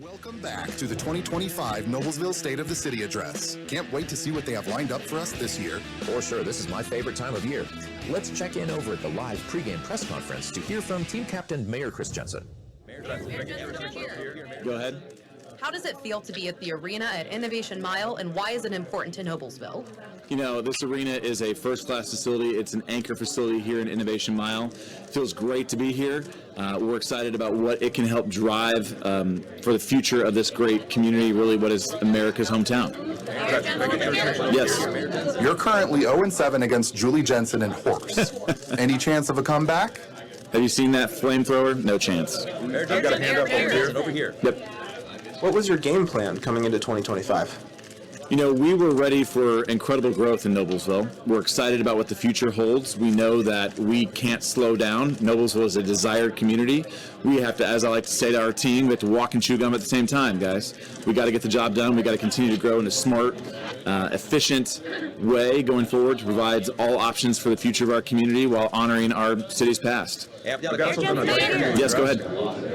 Welcome back to the 2025 Noblesville State of the City Address. Can't wait to see what they have lined up for us this year. For sure, this is my favorite time of year. Let's check in over at the live pregame press conference to hear from Team Captain Mayor Chris Jensen. Go ahead. How does it feel to be at the arena at Innovation Mile, and why is it important to Noblesville? You know, this arena is a first-class facility. It's an anchor facility here in Innovation Mile. It feels great to be here. We're excited about what it can help drive for the future of this great community, really what is America's hometown. Yes. You're currently 0-7 against Julie Jensen and Horse. Any chance of a comeback? Have you seen that flamethrower? No chance. I've got a hand up over here. Yep. What was your game plan coming into 2025? You know, we were ready for incredible growth in Noblesville. We're excited about what the future holds. We know that we can't slow down. Noblesville is a desired community. We have to, as I like to say to our team, we have to walk and chew gum at the same time, guys. We got to get the job done. We got to continue to grow in a smart, efficient way going forward to provide all options for the future of our community while honoring our city's past. Yes, go ahead.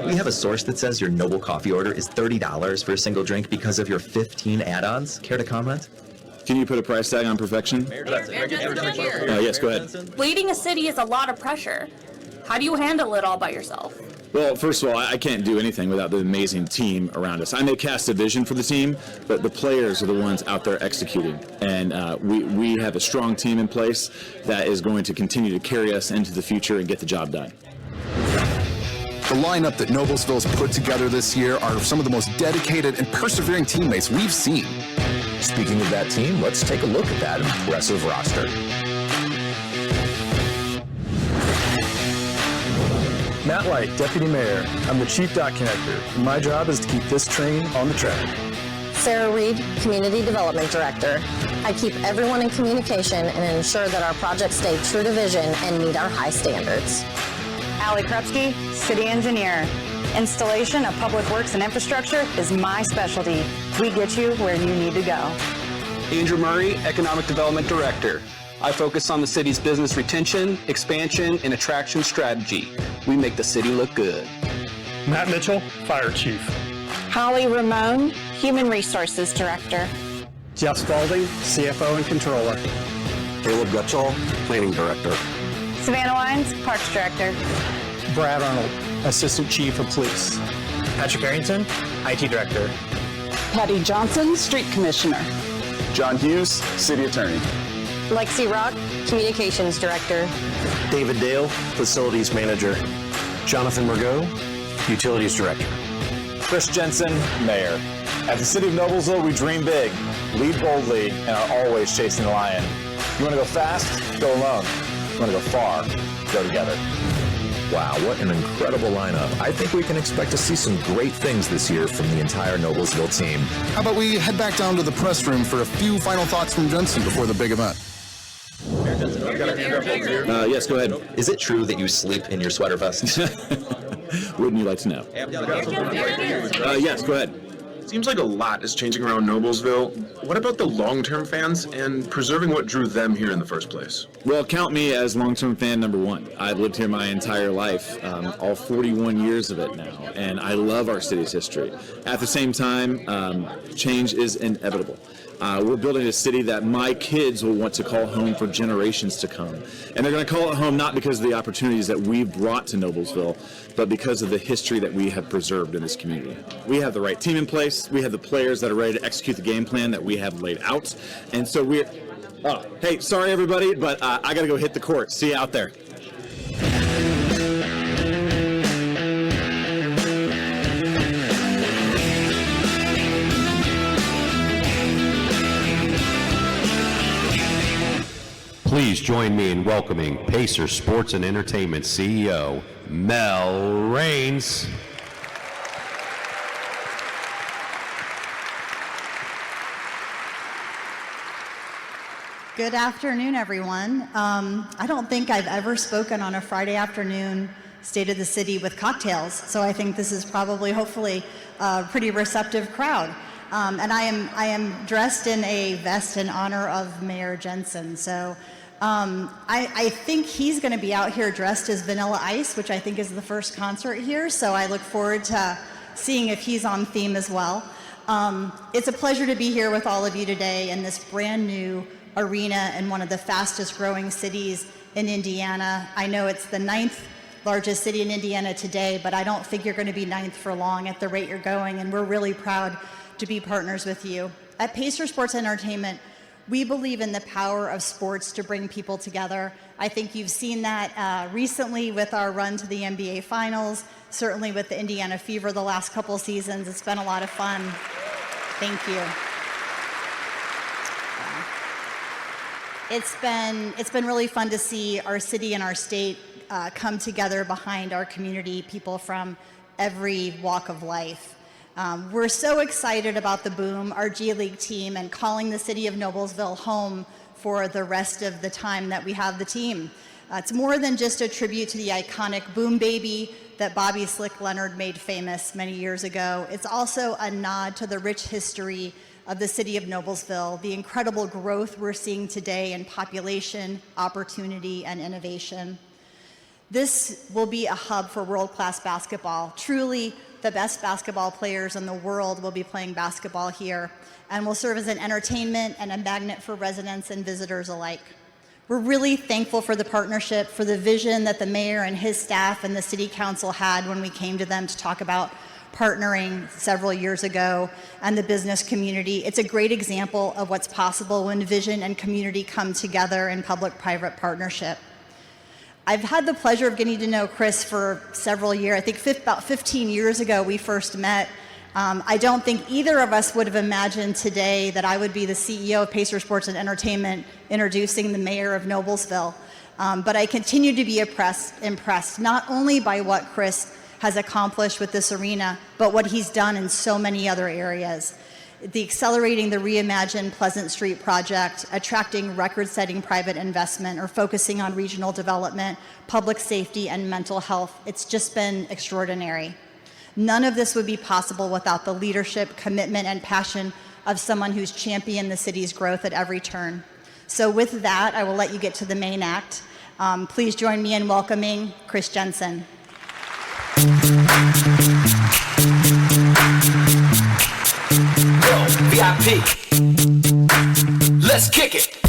We have a source that says your Noble coffee order is $30 for a single drink because of your 15 add-ons. Care to comment? Can you put a price tag on perfection? Yes, go ahead. Leading a city is a lot of pressure. How do you handle it all by yourself? Well, first of all, I can't do anything without the amazing team around us. I may cast a vision for the team, but the players are the ones out there executing. And we have a strong team in place that is going to continue to carry us into the future and get the job done. The lineup that Noblesville's put together this year are some of the most dedicated and persevering teammates we've seen. Speaking of that team, let's take a look at that impressive roster. Matt White, Deputy Mayor. I'm the Chief Dot Connector. My job is to keep this train on the track. Sarah Reed, Community Development Director. I keep everyone in communication and ensure that our projects stay true to vision and meet our high standards. Allie Krupski, City Engineer. Installation of public works and infrastructure is my specialty. We get you where you need to go. Andrew Murray, Economic Development Director. I focus on the city's business retention, expansion, and attraction strategy. We make the city look good. Matt Mitchell, Fire Chief. Holly Ramone, Human Resources Director. Jeff Spalding, CFO and Controller. Caleb Gutschall, Planning Director. Savannah Wines, Parks Director. Brad Arnold, Assistant Chief of Police. Patrick Arrington, IT Director. Patty Johnson, Street Commissioner. John Hughes, City Attorney. Lexi Rock, Communications Director. David Dale, Facilities Manager. Jonathan Margot, Utilities Director. Chris Jensen, Mayor. At the City of Noblesville, we dream big, lead boldly, and are always chasing the lion. You want to go fast? Go alone. You want to go far? Go together. Wow, what an incredible lineup. I think we can expect to see some great things this year from the entire Noblesville team. How about we head back down to the press room for a few final thoughts from Jensen before the big event? Yes, go ahead. Is it true that you sleep in your sweater vest? Wouldn't you like to know? Yes, go ahead. Seems like a lot is changing around Noblesville. What about the long-term fans and preserving what drew them here in the first place? Well, count me as long-term fan number one. I've lived here my entire life, all 41 years of it now, and I love our city's history. At the same time, change is inevitable. We're building a city that my kids will want to call home for generations to come. And they're going to call it home not because of the opportunities that we've brought to Noblesville, but because of the history that we have preserved in this community. We have the right team in place. We have the players that are ready to execute the game plan that we have laid out. And so we're... Oh, hey, sorry everybody, but I got to go hit the court. See you out there. Please join me in welcoming Pacer Sports and Entertainment CEO, Mel Raines. Good afternoon, everyone. I don't think I've ever spoken on a Friday afternoon State of the City with cocktails, so I think this is probably, hopefully, a pretty receptive crowd. And I am dressed in a vest in honor of Mayor Jensen. So I think he's going to be out here dressed as Vanilla Ice, which I think is the first concert here. So I look forward to seeing if he's on theme as well. It's a pleasure to be here with all of you today in this brand new arena in one of the fastest growing cities in Indiana. I know it's the 9th largest city in Indiana today, but I don't think you're going to be 9th for long at the rate you're going, and we're really proud to be partners with you. At Pacer Sports Entertainment, we believe in the power of sports to bring people together. I think you've seen that recently with our run to the NBA Finals, certainly with the Indiana Fever the last couple seasons. It's been a lot of fun. Thank you. It's been really fun to see our city and our state come together behind our community, people from every walk of life. We're so excited about the Boom, our G League team, and calling the City of Noblesville home for the rest of the time that we have the team. It's more than just a tribute to the iconic Boom Baby that Bobby Slick Leonard made famous many years ago. It's also a nod to the rich history of the City of Noblesville, the incredible growth we're seeing today in population, opportunity, and innovation. This will be a hub for world-class basketball. Truly, the best basketball players in the world will be playing basketball here, and will serve as an entertainment and a magnet for residents and visitors alike. We're really thankful for the partnership, for the vision that the mayor and his staff and the city council had when we came to them to talk about partnering several years ago, and the business community. It's a great example of what's possible when vision and community come together in public-private partnership. I've had the pleasure of getting to know Chris for several years. I think about 15 years ago we first met. I don't think either of us would have imagined today that I would be the CEO of Pacer Sports and Entertainment introducing the mayor of Noblesville. But I continue to be impressed not only by what Chris has accomplished with this arena, but what he's done in so many other areas. The accelerating the reimagined Pleasant Street project, attracting record-setting private investment, or focusing on regional development, public safety, and mental health. It's just been extraordinary. None of this would be possible without the leadership, commitment, and passion of someone who's championed the city's growth at every turn. So with that, I will let you get to the main act. Please join me in welcoming Chris Jensen. VIP. Let's kick it.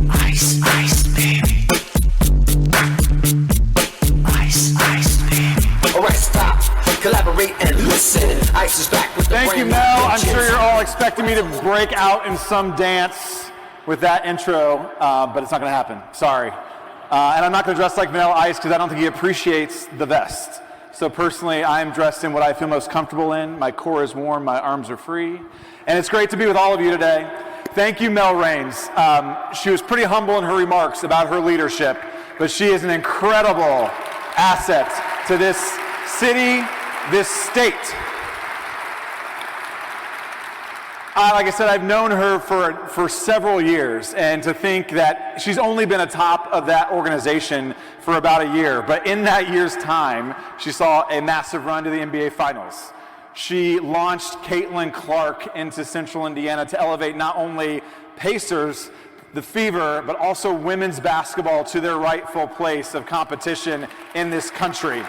Ice, ice, baby. Ice, ice, baby. All right, stop. Collaborate and listen. Ice is back with the Thank you, Mel. I'm sure you're all expecting me to break out in some dance with that intro, but it's not going to happen. Sorry. And I'm not going to dress like Vanilla Ice because I don't think he appreciates the vest. So personally, I'm dressed in what I feel most comfortable in. My core is warm, my arms are free. And it's great to be with all of you today. Thank you, Mel Raines. She was pretty humble in her remarks about her leadership, but she is an incredible asset to this city, this state. Like I said, I've known her for several years, and to think that she's only been atop of that organization for about a year, but in that year's time, she saw a massive run to the NBA Finals. She launched Caitlin Clark into Central Indiana to elevate not only Pacers, the Fever, but also women's basketball to their rightful place of competition in this country.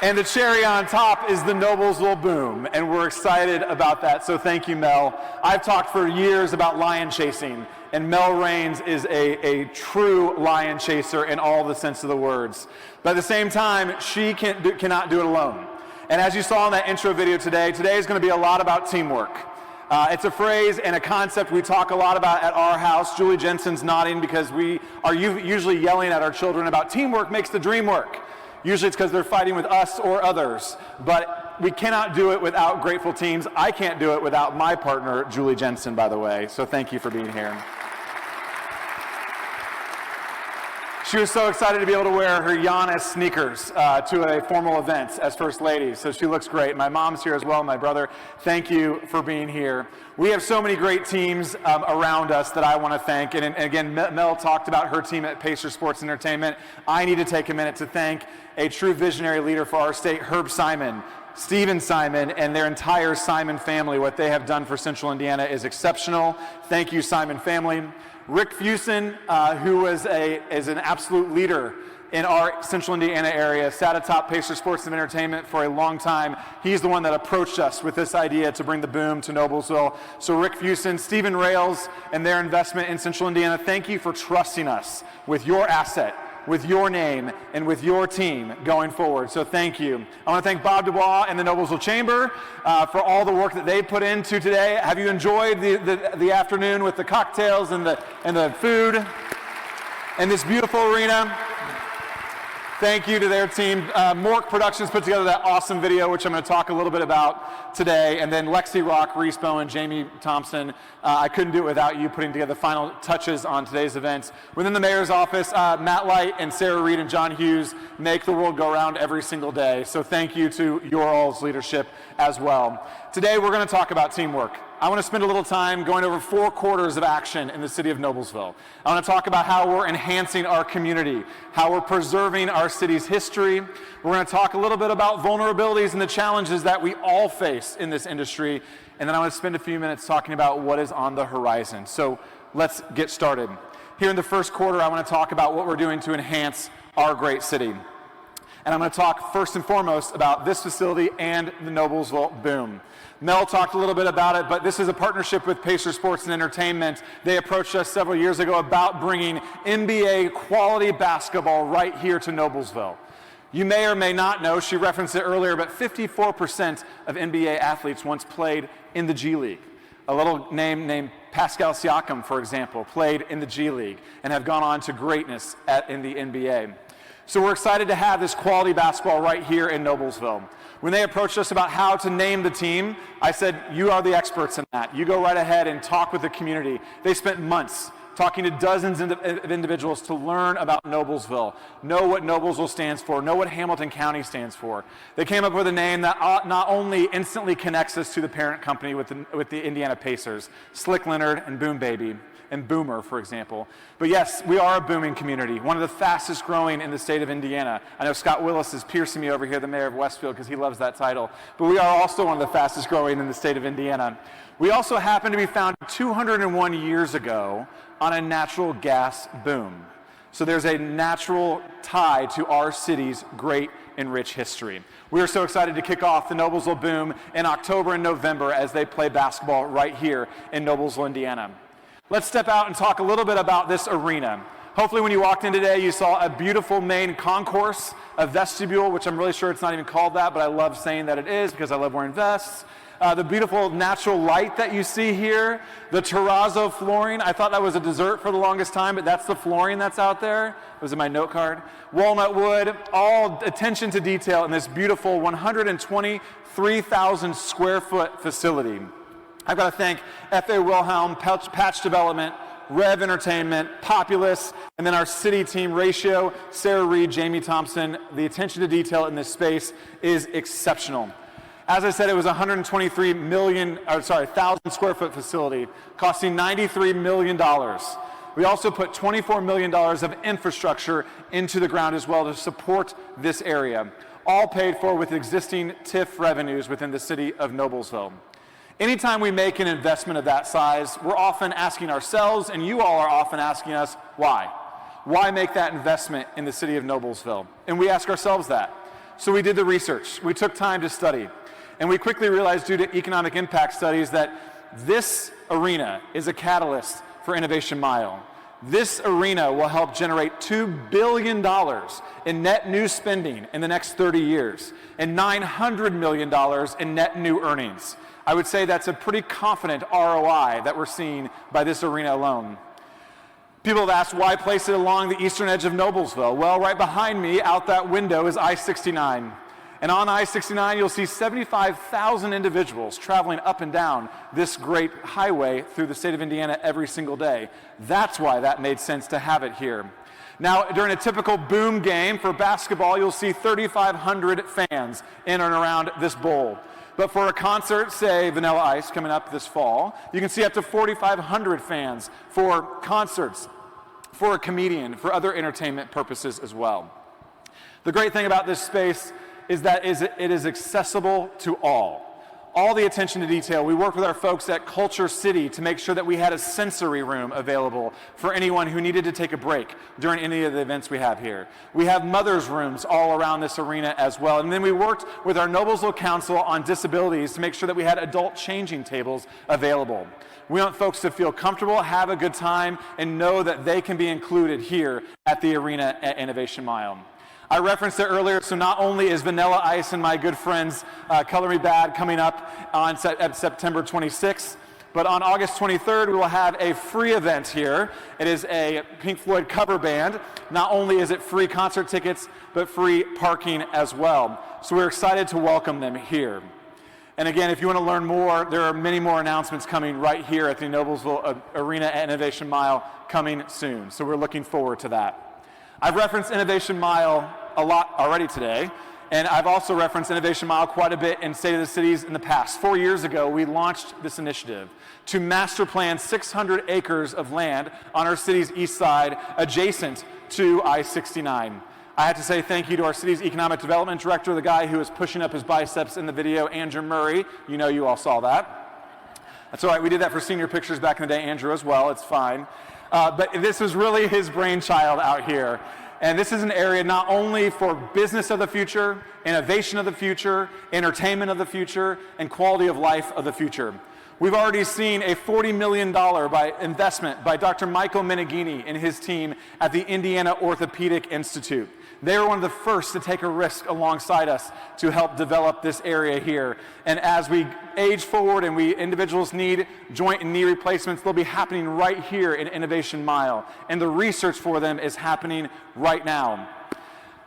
And the cherry on top is the Noblesville Boom, and we're excited about that, so thank you, Mel. I've talked for years about lion chasing, and Mel Raines is a true lion chaser in all the sense of the words. But at the same time, she cannot do it alone. And as you saw in that intro video today is going to be a lot about teamwork. It's a phrase and a concept we talk a lot about at our house. Julie Jensen's nodding because we are usually yelling at our children about teamwork makes the dream work. Usually it's because they're fighting with us or others, but we cannot do it without grateful teams. I can't do it without my partner, Julie Jensen, by the way, so thank you for being here. She was so excited to be able to wear her Giannis sneakers to a formal event as First Lady, so she looks great. My mom's here as well, my brother. Thank you for being here. We have so many great teams around us that I want to thank, and again, Mel talked about her team at Pacer Sports Entertainment. I need to take a minute to thank a true visionary leader for our state, Herb Simon, Steven Simon, and their entire Simon family. What they have done for Central Indiana is exceptional. Thank you, Simon family. Rick Fusen, who is an absolute leader in our Central Indiana area, sat atop Pacer Sports and Entertainment for a long time. He's the one that approached us with this idea to bring the boom to Noblesville. So Rick Fusen, Stephen Rails, and their investment in Central Indiana, thank you for trusting us with your asset, with your name, and with your team going forward. So thank you. I want to thank Bob Dubois and the Noblesville Chamber for all the work that they put into today. Have you enjoyed the afternoon with the cocktails and the food and this beautiful arena? Thank you to their team. Mork Productions put together that awesome video, which I'm going to talk a little bit about today. And then Lexi Rock, Reese Bowen, Jamie Thompson. I couldn't do it without you putting together the final touches on today's events. Within the mayor's office, Matt Light and Sarah Reed and John Hughes make the world go round every single day. So thank you to your all's leadership as well. Today we're going to talk about teamwork. I want to spend a little time going over 4 quarters of action in the city of Noblesville. I want to talk about how we're enhancing our community, how we're preserving our city's history. We're going to talk a little bit about vulnerabilities and the challenges that we all face in this industry. And then I want to spend a few minutes talking about what is on the horizon. So let's get started. Here in the first quarter, I want to talk about what we're doing to enhance our great city. And I'm going to talk first and foremost about this facility and the Noblesville boom. Mel talked a little bit about it, but this is a partnership with Pacer Sports and Entertainment. They approached us several years ago about bringing NBA quality basketball right here to Noblesville. You may or may not know, she referenced it earlier, but 54% of NBA athletes once played in the G League. A little name named Pascal Siakam, for example, played in the G League and have gone on to greatness in the NBA. So we're excited to have this quality basketball right here in Noblesville. When they approached us about how to name the team, I said, you are the experts in that. You go right ahead and talk with the community. They spent months talking to dozens of individuals to learn about Noblesville, know what Noblesville stands for, know what Hamilton County stands for. They came up with a name that not only instantly connects us to the parent company with the Indiana Pacers, Slick Leonard and Boom Baby, and Boomer, for example. But yes, we are a booming community, one of the fastest growing in the state of Indiana. I know Scott Willis is piercing me over here, the mayor of Westfield, because he loves that title. But we are also one of the fastest growing in the state of Indiana. We also happen to be founded 201 years ago on a natural gas boom. So there's a natural tie to our city's great and rich history. We are so excited to kick off the Noblesville boom in October and November as they play basketball right here in Noblesville, Indiana. Let's step out and talk a little bit about this arena. Hopefully when you walked in today, you saw a beautiful main concourse, a vestibule, which I'm really sure it's not even called that, but I love saying that it is because I love wearing vests. The beautiful natural light that you see here, the terrazzo flooring. I thought that was a dessert for the longest time, but that's the flooring that's out there. It was in my note card. Walnut wood, all attention to detail in this beautiful 123,000 square foot facility. I've got to thank F.A. Wilhelm, Patch Development, Rev Entertainment, Populous, and then our city team, Ratio, Sarah Reed, Jamie Thompson. The attention to detail in this space is exceptional. As I said, it was a 1,000 square foot facility, costing $93 million. We also put $24 million of infrastructure into the ground as well to support this area, all paid for with existing TIF revenues within the city of Noblesville. Anytime we make an investment of that size, we're often asking ourselves, and you all are often asking us, why? Why make that investment in the city of Noblesville? And we ask ourselves that. So we did the research. We took time to study. And we quickly realized due to economic impact studies that this arena is a catalyst for Innovation Mile. This arena will help generate $2 billion in net new spending in the next 30 years and $900 million in net new earnings. I would say that's a pretty confident ROI that we're seeing by this arena alone. People have asked, why place it along the eastern edge of Noblesville? Well, right behind me, out that window, is I-69. And on I-69, you'll see 75,000 individuals traveling up and down this great highway through the state of Indiana every single day. That's why that made sense to have it here. Now, during a typical boom game for basketball, you'll see 3,500 fans in and around this bowl. But for a concert, say Vanilla Ice coming up this fall, you can see up to 4,500 fans for concerts, for a comedian, for other entertainment purposes as well. The great thing about this space is that it is accessible to all. all the attention to detail. We worked with our folks at Culture City to make sure that we had a sensory room available for anyone who needed to take a break during any of the events we have here. We have mothers' rooms all around this arena as well. And then we worked with our Noblesville Council on Disabilities to make sure that we had adult changing tables available. We want folks to feel comfortable, have a good time, and know that they can be included here at the arena at Innovation Mile. I referenced it earlier, so not only is Vanilla Ice and my good friends Color Me Bad coming up on September 26th, but on August 23rd, we will have a free event here. It is a Pink Floyd cover band. Not only is it free concert tickets, but free parking as well. So we're excited to welcome them here. And again, if you want to learn more, there are many more announcements coming right here at the Noblesville Arena at Innovation Mile coming soon. So we're looking forward to that. I've referenced Innovation Mile a lot already today, and I've also referenced Innovation Mile quite a bit in State of the Cities in the past. 4 years ago, we launched this initiative to master plan 600 acres of land on our city's east side adjacent to I-69. I have to say thank you to our city's economic development director, the guy who is pushing up his biceps in the video, Andrew Murray. You know, you all saw that. That's all right, we did that for senior pictures back in the day, Andrew, as well, it's fine. But this was really his brainchild out here. And this is an area not only for business of the future, innovation of the future, entertainment of the future, and quality of life of the future. We've already seen a $40 million investment by Dr. Michael Meneghini and his team at the Indiana Orthopedic Institute. They were one of the first to take a risk alongside us to help develop this area here. And as we age forward and individuals need joint and knee replacements, they'll be happening right here in Innovation Mile. And the research for them is happening right now.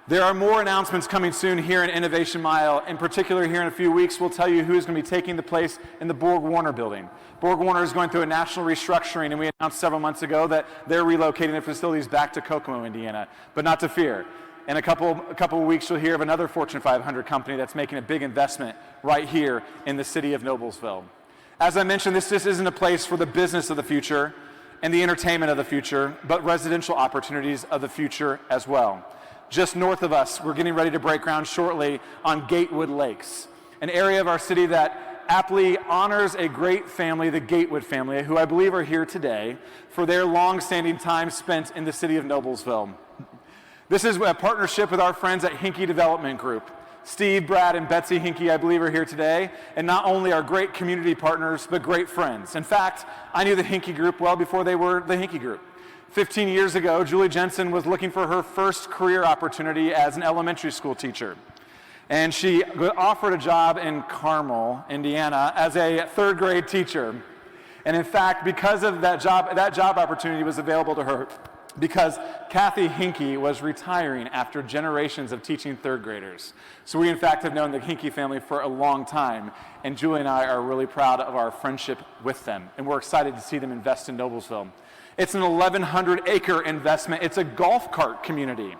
There are more announcements coming soon here in Innovation Mile. In particular, here in a few weeks, we'll tell you who's going to be taking the place in the Borg Warner building. Borg Warner is going through a national restructuring, and we announced several months ago that they're relocating their facilities back to Kokomo, Indiana. But not to fear. In a couple of weeks, you'll hear of another Fortune 500 company that's making a big investment right here in the city of Noblesville. As I mentioned, this just isn't a place for the business of the future and the entertainment of the future, but residential opportunities of the future as well. Just north of us, we're getting ready to break ground shortly on Gatewood Lakes, an area of our city that aptly honors a great family, the Gatewood family, who I believe are here today for their long-standing time spent in the city of Noblesville. This is a partnership with our friends at Hinkey Development Group. Steve, Brad, and Betsy Hinkey, I believe, are here today, and not only are great community partners, but great friends. In fact, I knew the Hinkey Group well before they were the Hinkey Group. 15 years ago, Julie Jensen was looking for her first career opportunity as an elementary school teacher. And she offered a job in Carmel, Indiana, as a third grade teacher. And in fact, because of that job opportunity was available to her, because Kathy Hinkey was retiring after generations of teaching third graders. So we in fact have known the Hinkey family for a long time, and Julie and I are really proud of our friendship with them, and we're excited to see them invest in Noblesville. It's an 1,100-acre investment. It's a golf cart community,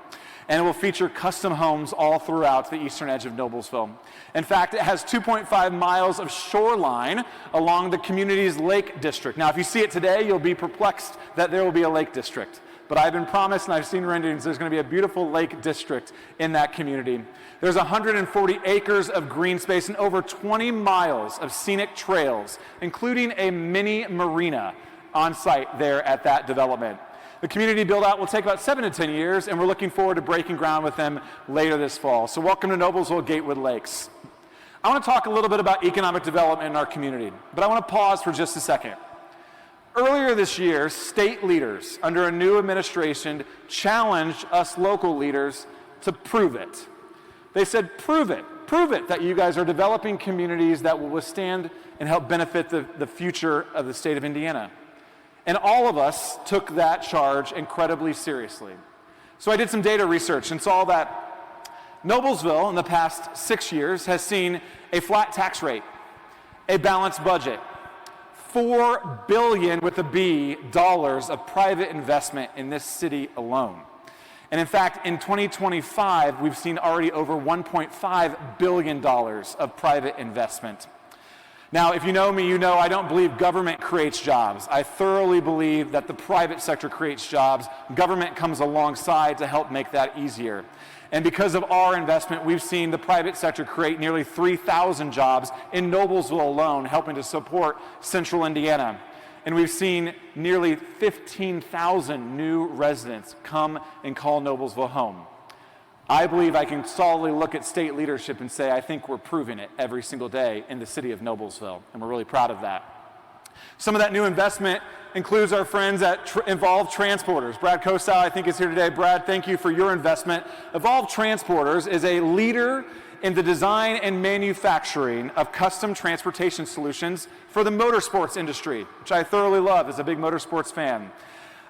and it will feature custom homes all throughout the eastern edge of Noblesville. In fact, it has 2.5 miles of shoreline along the community's lake district. Now, if you see it today, you'll be perplexed that there will be a lake district. But I've been promised, and I've seen renderings, there's going to be a beautiful lake district in that community. There's 140 acres of green space and over 20 miles of scenic trails, including a mini marina on site there at that development. The community build-out will take about 7 to 10 years, and we're looking forward to breaking ground with them later this fall. So welcome to Noblesville Gatewood Lakes. I want to talk a little bit about economic development in our community, but I want to pause for just a second. Earlier this year, state leaders under a new administration challenged us local leaders to prove it. They said, prove it that you guys are developing communities that will withstand and help benefit the future of the state of Indiana. And all of us took that charge incredibly seriously. So I did some data research and saw that Noblesville in the past 6 years has seen a flat tax rate, a balanced budget, $4 billion with a B dollars of private investment in this city alone. And in fact, in 2025, we've seen already over $1.5 billion of private investment. Now, if you know me, you know I don't believe government creates jobs. I thoroughly believe that the private sector creates jobs. Government comes alongside to help make that easier. And because of our investment, we've seen the private sector create nearly 3,000 jobs in Noblesville alone, helping to support central Indiana. And we've seen nearly 15,000 new residents come and call Noblesville home. I believe I can solidly look at state leadership and say I think we're proving it every single day in the city of Noblesville, and we're really proud of that. Some of that new investment includes our friends at Evolve Transporters. Brad Kostow, I think, is here today. Brad, thank you for your investment. Evolve Transporters is a leader in the design and manufacturing of custom transportation solutions for the motorsports industry, which I thoroughly love as a big motorsports fan.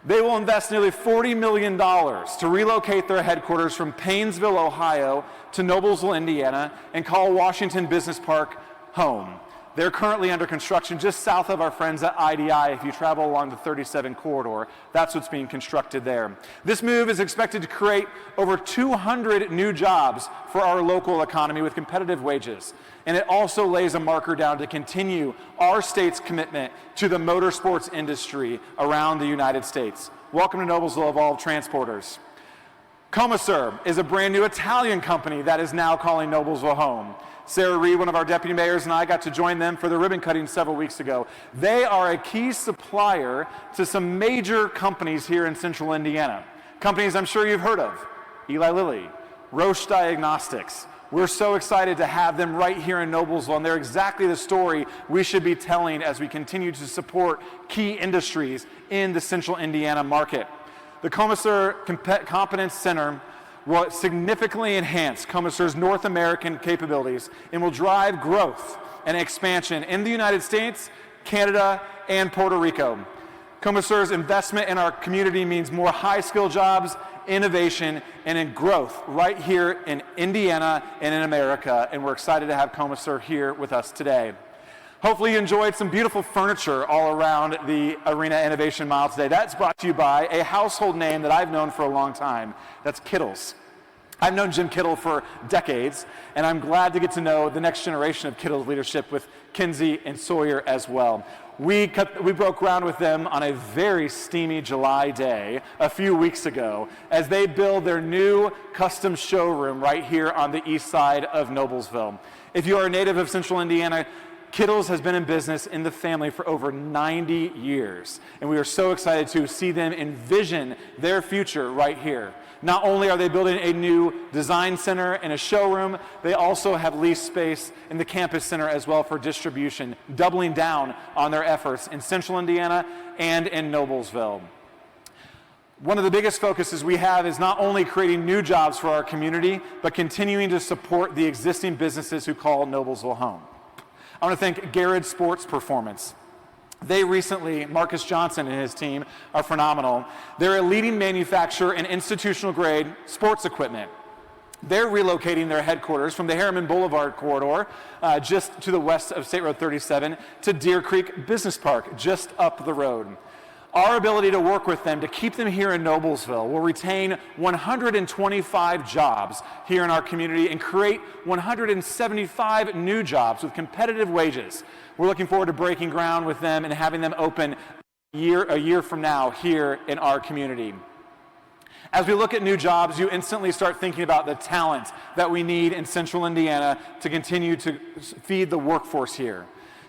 They will invest nearly $40 million to relocate their headquarters from Paynesville, Ohio to Noblesville, Indiana, and call Washington Business Park home. They're currently under construction just south of our friends at IDI. If you travel along the 37 corridor, that's what's being constructed there. This move is expected to create over 200 new jobs for our local economy with competitive wages. And it also lays a marker down to continue our state's commitment to the motorsports industry around the United States. Welcome to Noblesville Evolve Transporters. Commissar is a brand new Italian company that is now calling Noblesville home. Sarah Reed, one of our deputy mayors, and I got to join them for the ribbon cutting several weeks ago. They are a key supplier to some major companies here in central Indiana. Companies I'm sure you've heard of: Eli Lilly, Roche Diagnostics. We're so excited to have them right here in Noblesville, and they're exactly the story we should be telling as we continue to support key industries in the central Indiana market. The Commissar Competence Center will significantly enhance Commissar's North American capabilities and will drive growth and expansion in the United States, Canada, and Puerto Rico. Commissar's investment in our community means more high-skill jobs, innovation, and in growth right here in Indiana and in America, and we're excited to have Commissar here with us today. Hopefully you enjoyed some beautiful furniture all around the Arena Innovation Mile today. That's brought to you by a household name that I've known for a long time. That's Kittles. I've known Jim Kittle for decades, and I'm glad to get to know the next generation of Kittles leadership with Kinsey and Sawyer as well. We broke ground with them on a very steamy July day a few weeks ago as they build their new custom showroom right here on the east side of Noblesville. If you are a native of central Indiana, Kittles has been in business in the family for over 90 years, and we are so excited to see them envision their future right here. Not only are they building a new design center and a showroom, they also have leased space in the campus center as well for distribution, doubling down on their efforts in central Indiana and in Noblesville. One of the biggest focuses we have is not only creating new jobs for our community, but continuing to support the existing businesses who call Noblesville home. I want to thank Garrett Sports Performance. They recently, Marcus Johnson and his team are phenomenal. They're a leading manufacturer in institutional grade sports equipment. They're relocating their headquarters from the Harriman Boulevard corridor, just to the west of State Road 37, to Deer Creek Business Park, just up the road. Our ability to work with them to keep them here in Noblesville will retain 125 jobs here in our community and create 175 new jobs with competitive wages. We're looking forward to breaking ground with them and having them open a year from now here in our community. As we look at new jobs, you instantly start thinking about the talent that we need in central Indiana to continue to feed the workforce here.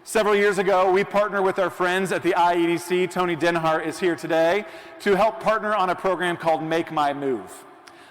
Several years ago, we partnered with our friends at the IEDC. Tony Denhart is here today to help partner on a program called Make My Move.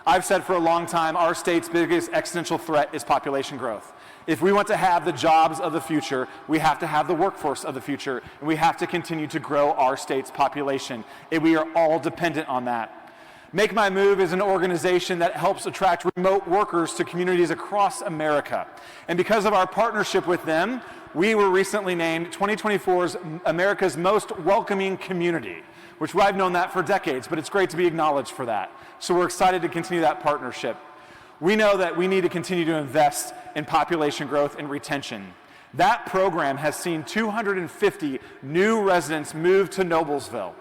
I've said for a long time, our state's biggest existential threat is population growth. If we want to have the jobs of the future, we have to have the workforce of the future, and we have to continue to grow our state's population. And we are all dependent on that. Make My Move is an organization that helps attract remote workers to communities across America. And because of our partnership with them, we were recently named 2024's America's Most Welcoming Community, which I've known that for decades, but it's great to be acknowledged for that. So we're excited to continue that partnership. We know that we need to continue to invest in population growth and retention. That program has seen 250 new residents move to Noblesville.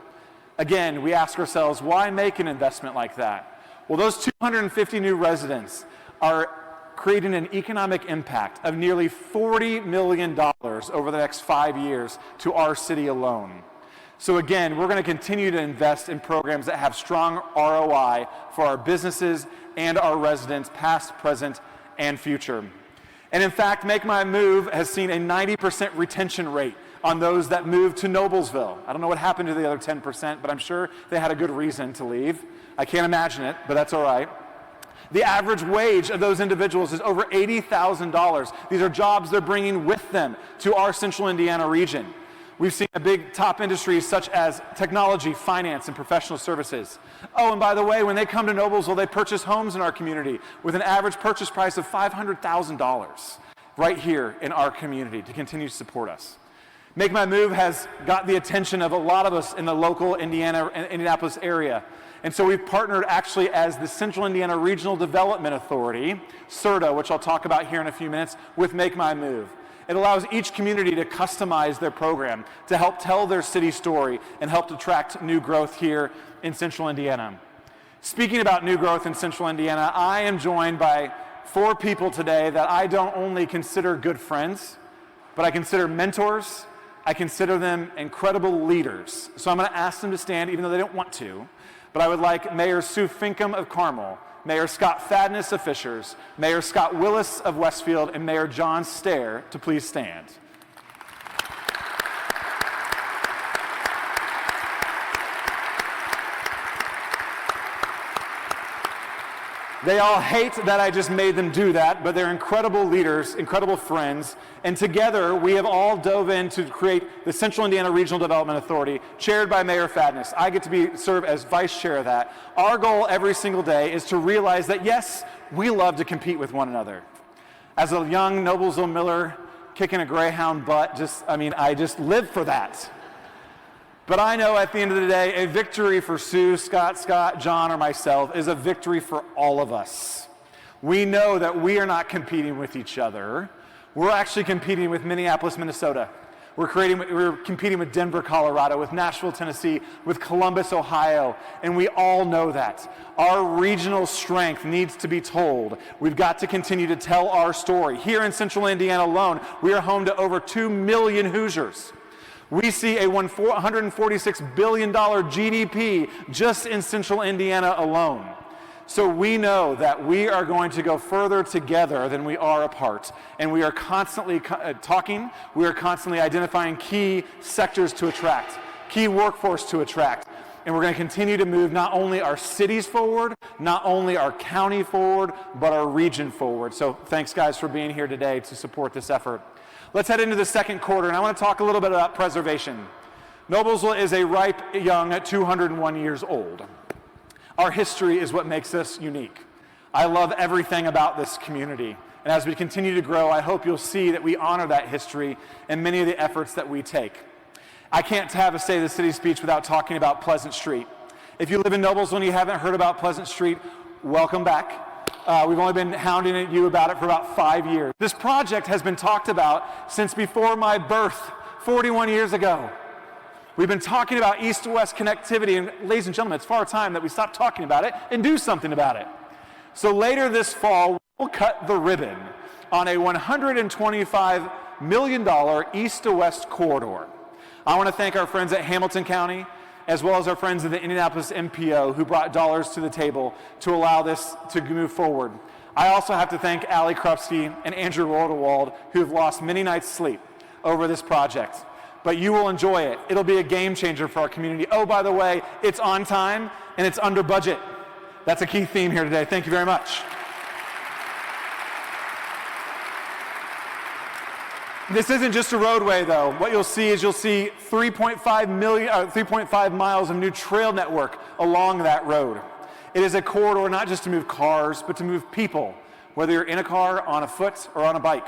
Again, we ask ourselves, why make an investment like that? Well, those 250 new residents are creating an economic impact of nearly $40 million over the next 5 years to our city alone. So again, we're going to continue to invest in programs that have strong ROI for our businesses and our residents, past, present, and future. And in fact, Make My Move has seen a 90% retention rate on those that moved to Noblesville. I don't know what happened to the other 10%, but I'm sure they had a good reason to leave. I can't imagine it, but that's all right. The average wage of those individuals is over $80,000. These are jobs they're bringing with them to our central Indiana region. We've seen a big top industries such as technology, finance, and professional services. Oh, and by the way, when they come to Noblesville, they purchase homes in our community with an average purchase price of $500,000 right here in our community to continue to support us. Make My Move has got the attention of a lot of us in the local Indianapolis area. And so we've partnered actually as the Central Indiana Regional Development Authority, CIRTA, which I'll talk about here in a few minutes, with Make My Move. It allows each community to customize their program to help tell their city story and help attract new growth here in Central Indiana. Speaking about new growth in Central Indiana, I am joined by 4 people today that I don't only consider good friends, but I consider mentors. I consider them incredible leaders. So I'm going to ask them to stand, even though they don't want to. But I would like Mayor Sue Finkham of Carmel, Mayor Scott Fadness of Fishers, Mayor Scott Willis of Westfield, and Mayor John Stair to please stand. They all hate that I just made them do that, but they're incredible leaders, incredible friends, and together we have all dove in to create the Central Indiana Regional Development Authority, chaired by Mayor Fadness. I get to serve as vice chair of that. Our goal every single day is to realize that, yes, we love to compete with one another. As a young Noblesville Miller kicking a Greyhound butt, I just live for that. But I know at the end of the day, a victory for Sue, Scott, John, or myself is a victory for all of us. We know that we are not competing with each other. We're actually competing with Minneapolis, Minnesota. We're competing with Denver, Colorado, with Nashville, Tennessee, with Columbus, Ohio, and we all know that. Our regional strength needs to be told. We've got to continue to tell our story. Here in Central Indiana alone, we are home to over 2 million Hoosiers. We see a $146 billion GDP just in Central Indiana alone. So we know that we are going to go further together than we are apart. And we are constantly talking, we are constantly identifying key sectors to attract, key workforce to attract. And we're going to continue to move not only our cities forward, not only our county forward, but our region forward. So thanks guys for being here today to support this effort. Let's head into the second quarter, and I want to talk a little bit about preservation. Noblesville is a ripe, young, 201 years old. Our history is what makes us unique. I love everything about this community, and as we continue to grow, I hope you'll see that we honor that history and many of the efforts that we take. I can't have a State of the City speech without talking about Pleasant Street. If you live in Noblesville and you haven't heard about Pleasant Street, welcome back. We've only been hounding you about it for about 5 years. This project has been talked about since before my birth, 41 years ago. We've been talking about east-to-west connectivity, and ladies and gentlemen, it's far time that we stop talking about it and do something about it. So later this fall, we'll cut the ribbon on a $125 million east-to-west corridor. I want to thank our friends at Hamilton County, as well as our friends at the Indianapolis MPO who brought dollars to the table to allow this to move forward. I also have to thank Allie Krupski and Andrew Rodewald, who have lost many nights' sleep over this project. But you will enjoy it. It'll be a game changer for our community. Oh, by the way, it's on time and it's under budget. That's a key theme here today. Thank you very much. This isn't just a roadway, though. What you'll see is 3.5 miles of new trail network along that road. It is a corridor not just to move cars, but to move people, whether you're in a car, on a foot, or on a bike.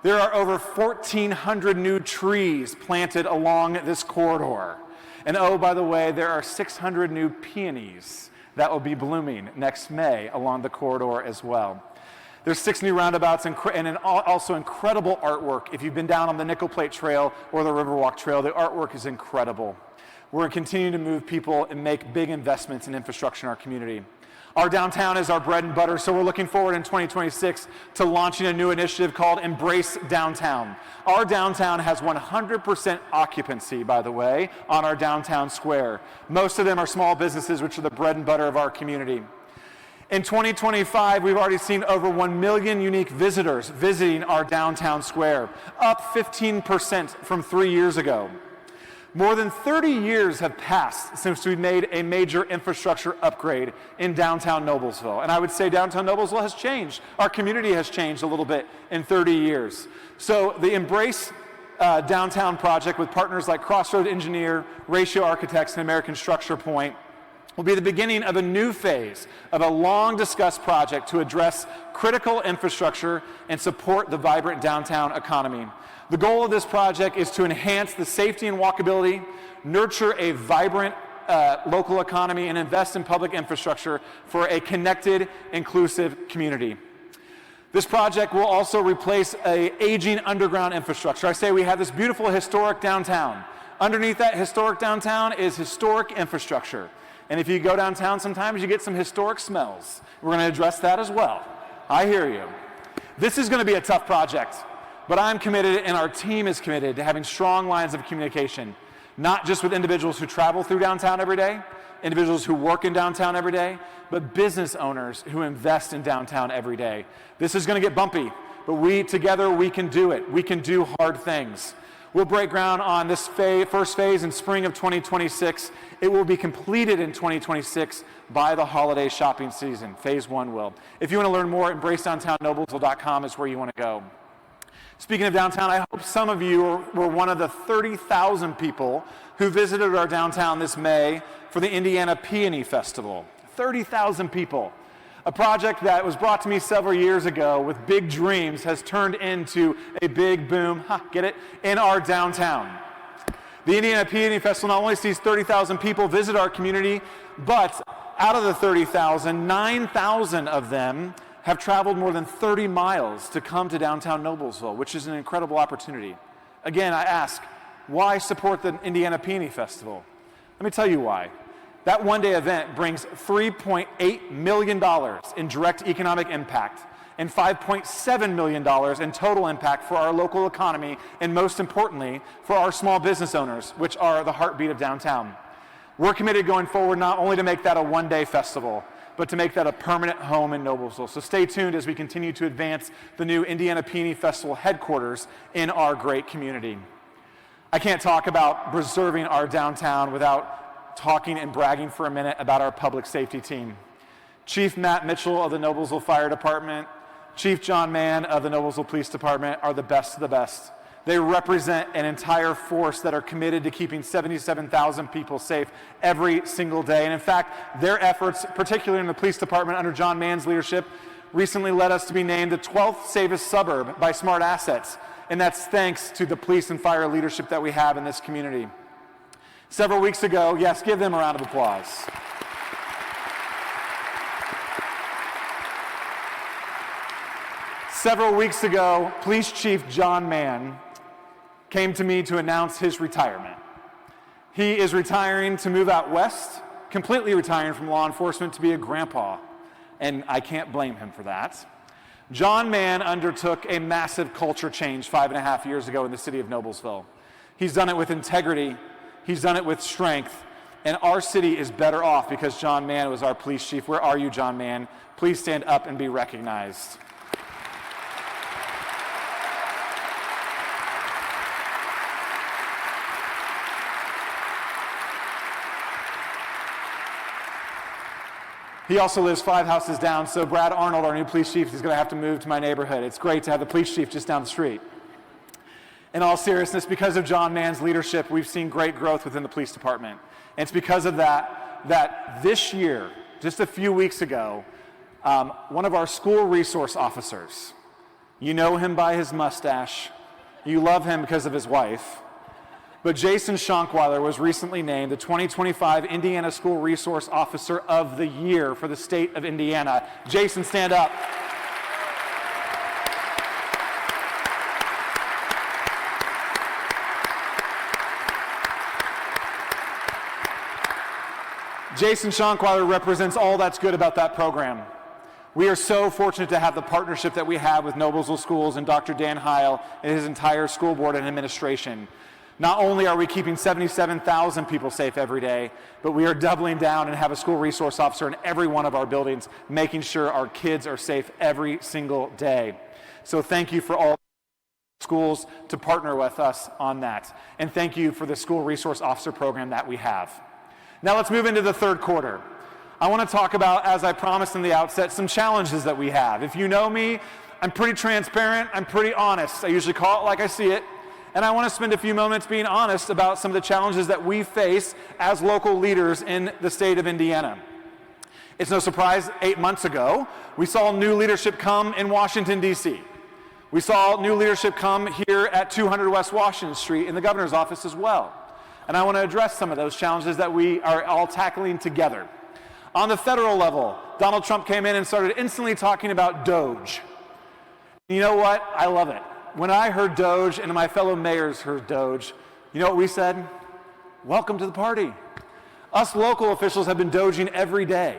There are over 1,400 new trees planted along this corridor. And oh, by the way, there are 600 new peonies that will be blooming next May along the corridor as well. There's 6 new roundabouts and also incredible artwork. If you've been down on the Nickel Plate Trail or the Riverwalk Trail, the artwork is incredible. We're continuing to move people and make big investments in infrastructure in our community. Our downtown is our bread and butter, so we're looking forward in 2026 to launching a new initiative called Embrace Downtown. Our downtown has 100% occupancy, by the way, on our downtown square. Most of them are small businesses, which are the bread and butter of our community. In 2025, we've already seen over 1 million unique visitors visiting our downtown square, up 15% from 3 years ago. More than 30 years have passed since we made a major infrastructure upgrade in downtown Noblesville. And I would say downtown Noblesville has changed. Our community has changed a little bit in 30 years. So the Embrace Downtown project with partners like Crossroad Engineer, Ratio Architects, and American Structure Point will be the beginning of a new phase of a long-discussed project to address critical infrastructure and support the vibrant downtown economy. The goal of this project is to enhance the safety and walkability, nurture a vibrant local economy, and invest in public infrastructure for a connected, inclusive community. This project will also replace an aging underground infrastructure. I say we have this beautiful historic downtown. Underneath that historic downtown is historic infrastructure. And if you go downtown sometimes, you get some historic smells. We're going to address that as well. I hear you. This is going to be a tough project, but I'm committed and our team is committed to having strong lines of communication, not just with individuals who travel through downtown every day, individuals who work in downtown every day, but business owners who invest in downtown every day. This is going to get bumpy, but together we can do it. We can do hard things. We'll break ground on this first phase in spring of 2026. It will be completed in 2026 by the holiday shopping season. Phase 1 will. If you want to learn more, embracedowntownnoblesville.com is where you want to go. Speaking of downtown, I hope some of you were one of the 30,000 people who visited our downtown this May for the Indiana Peony Festival. 30,000 people. A project that was brought to me several years ago with big dreams has turned into a big boom, get it, in our downtown. The Indiana Peony Festival not only sees 30,000 people visit our community, but out of the 30,000, 9,000 of them have traveled more than 30 miles to come to downtown Noblesville, which is an incredible opportunity. Again, I ask, why support the Indiana Peony Festival? Let me tell you why. That one-day event brings $3.8 million in direct economic impact and $5.7 million in total impact for our local economy, and most importantly, for our small business owners, which are the heartbeat of downtown. We're committed going forward not only to make that a one-day festival, but to make that a permanent home in Noblesville. So stay tuned as we continue to advance the new Indiana Peony Festival headquarters in our great community. I can't talk about preserving our downtown without talking and bragging for a minute about our public safety team. Chief Matt Mitchell of the Noblesville Fire Department, Chief John Mann of the Noblesville Police Department are the best of the best. They represent an entire force that are committed to keeping 77,000 people safe every single day. And in fact, their efforts, particularly in the police department under John Mann's leadership, recently led us to be named the 12th safest suburb by Smart Assets. And that's thanks to the police and fire leadership that we have in this community. Several weeks ago, yes, give them a round of applause. Several weeks ago, Police Chief John Mann came to me to announce his retirement. He is retiring to move out west, completely retiring from law enforcement to be a grandpa, and I can't blame him for that. John Mann undertook a massive culture change 5.5 years ago in the city of Noblesville. He's done it with integrity. He's done it with strength, and our city is better off because John Mann was our police chief. Where are you, John Mann? Please stand up and be recognized. He also lives 5 houses down, so Brad Arnold, our new police chief, is going to have to move to my neighborhood. It's great to have the police chief just down the street. In all seriousness, because of John Mann's leadership, we've seen great growth within the police department. And it's because of that this year, just a few weeks ago, one of our school resource officers, you know him by his mustache, you love him because of his wife, but Jason Schonkweiler was recently named the 2025 Indiana School Resource Officer of the Year for the state of Indiana. Jason, stand up. Jason Schonkweiler represents all that's good about that program. We are so fortunate to have the partnership that we have with Noblesville Schools and Dr. Dan Heil and his entire school board and administration. Not only are we keeping 77,000 people safe every day, but we are doubling down and have a school resource officer in every one of our buildings, making sure our kids are safe every single day. So thank you for all schools to partner with us on that. And thank you for the school resource officer program that we have. Now let's move into the third quarter. I want to talk about, as I promised in the outset, some challenges that we have. If you know me, I'm pretty transparent, I'm pretty honest. I usually call it like I see it. And I want to spend a few moments being honest about some of the challenges that we face as local leaders in the state of Indiana. It's no surprise, 8 months ago, we saw new leadership come in Washington, D.C. We saw new leadership come here at 200 West Washington Street in the governor's office as well. And I want to address some of those challenges that we are all tackling together. On the federal level, Donald Trump came in and started instantly talking about DOGE. You know what? I love it. When I heard DOGE and my fellow mayors heard DOGE, you know what we said? Welcome to the party. Us local officials have been DOGing every day.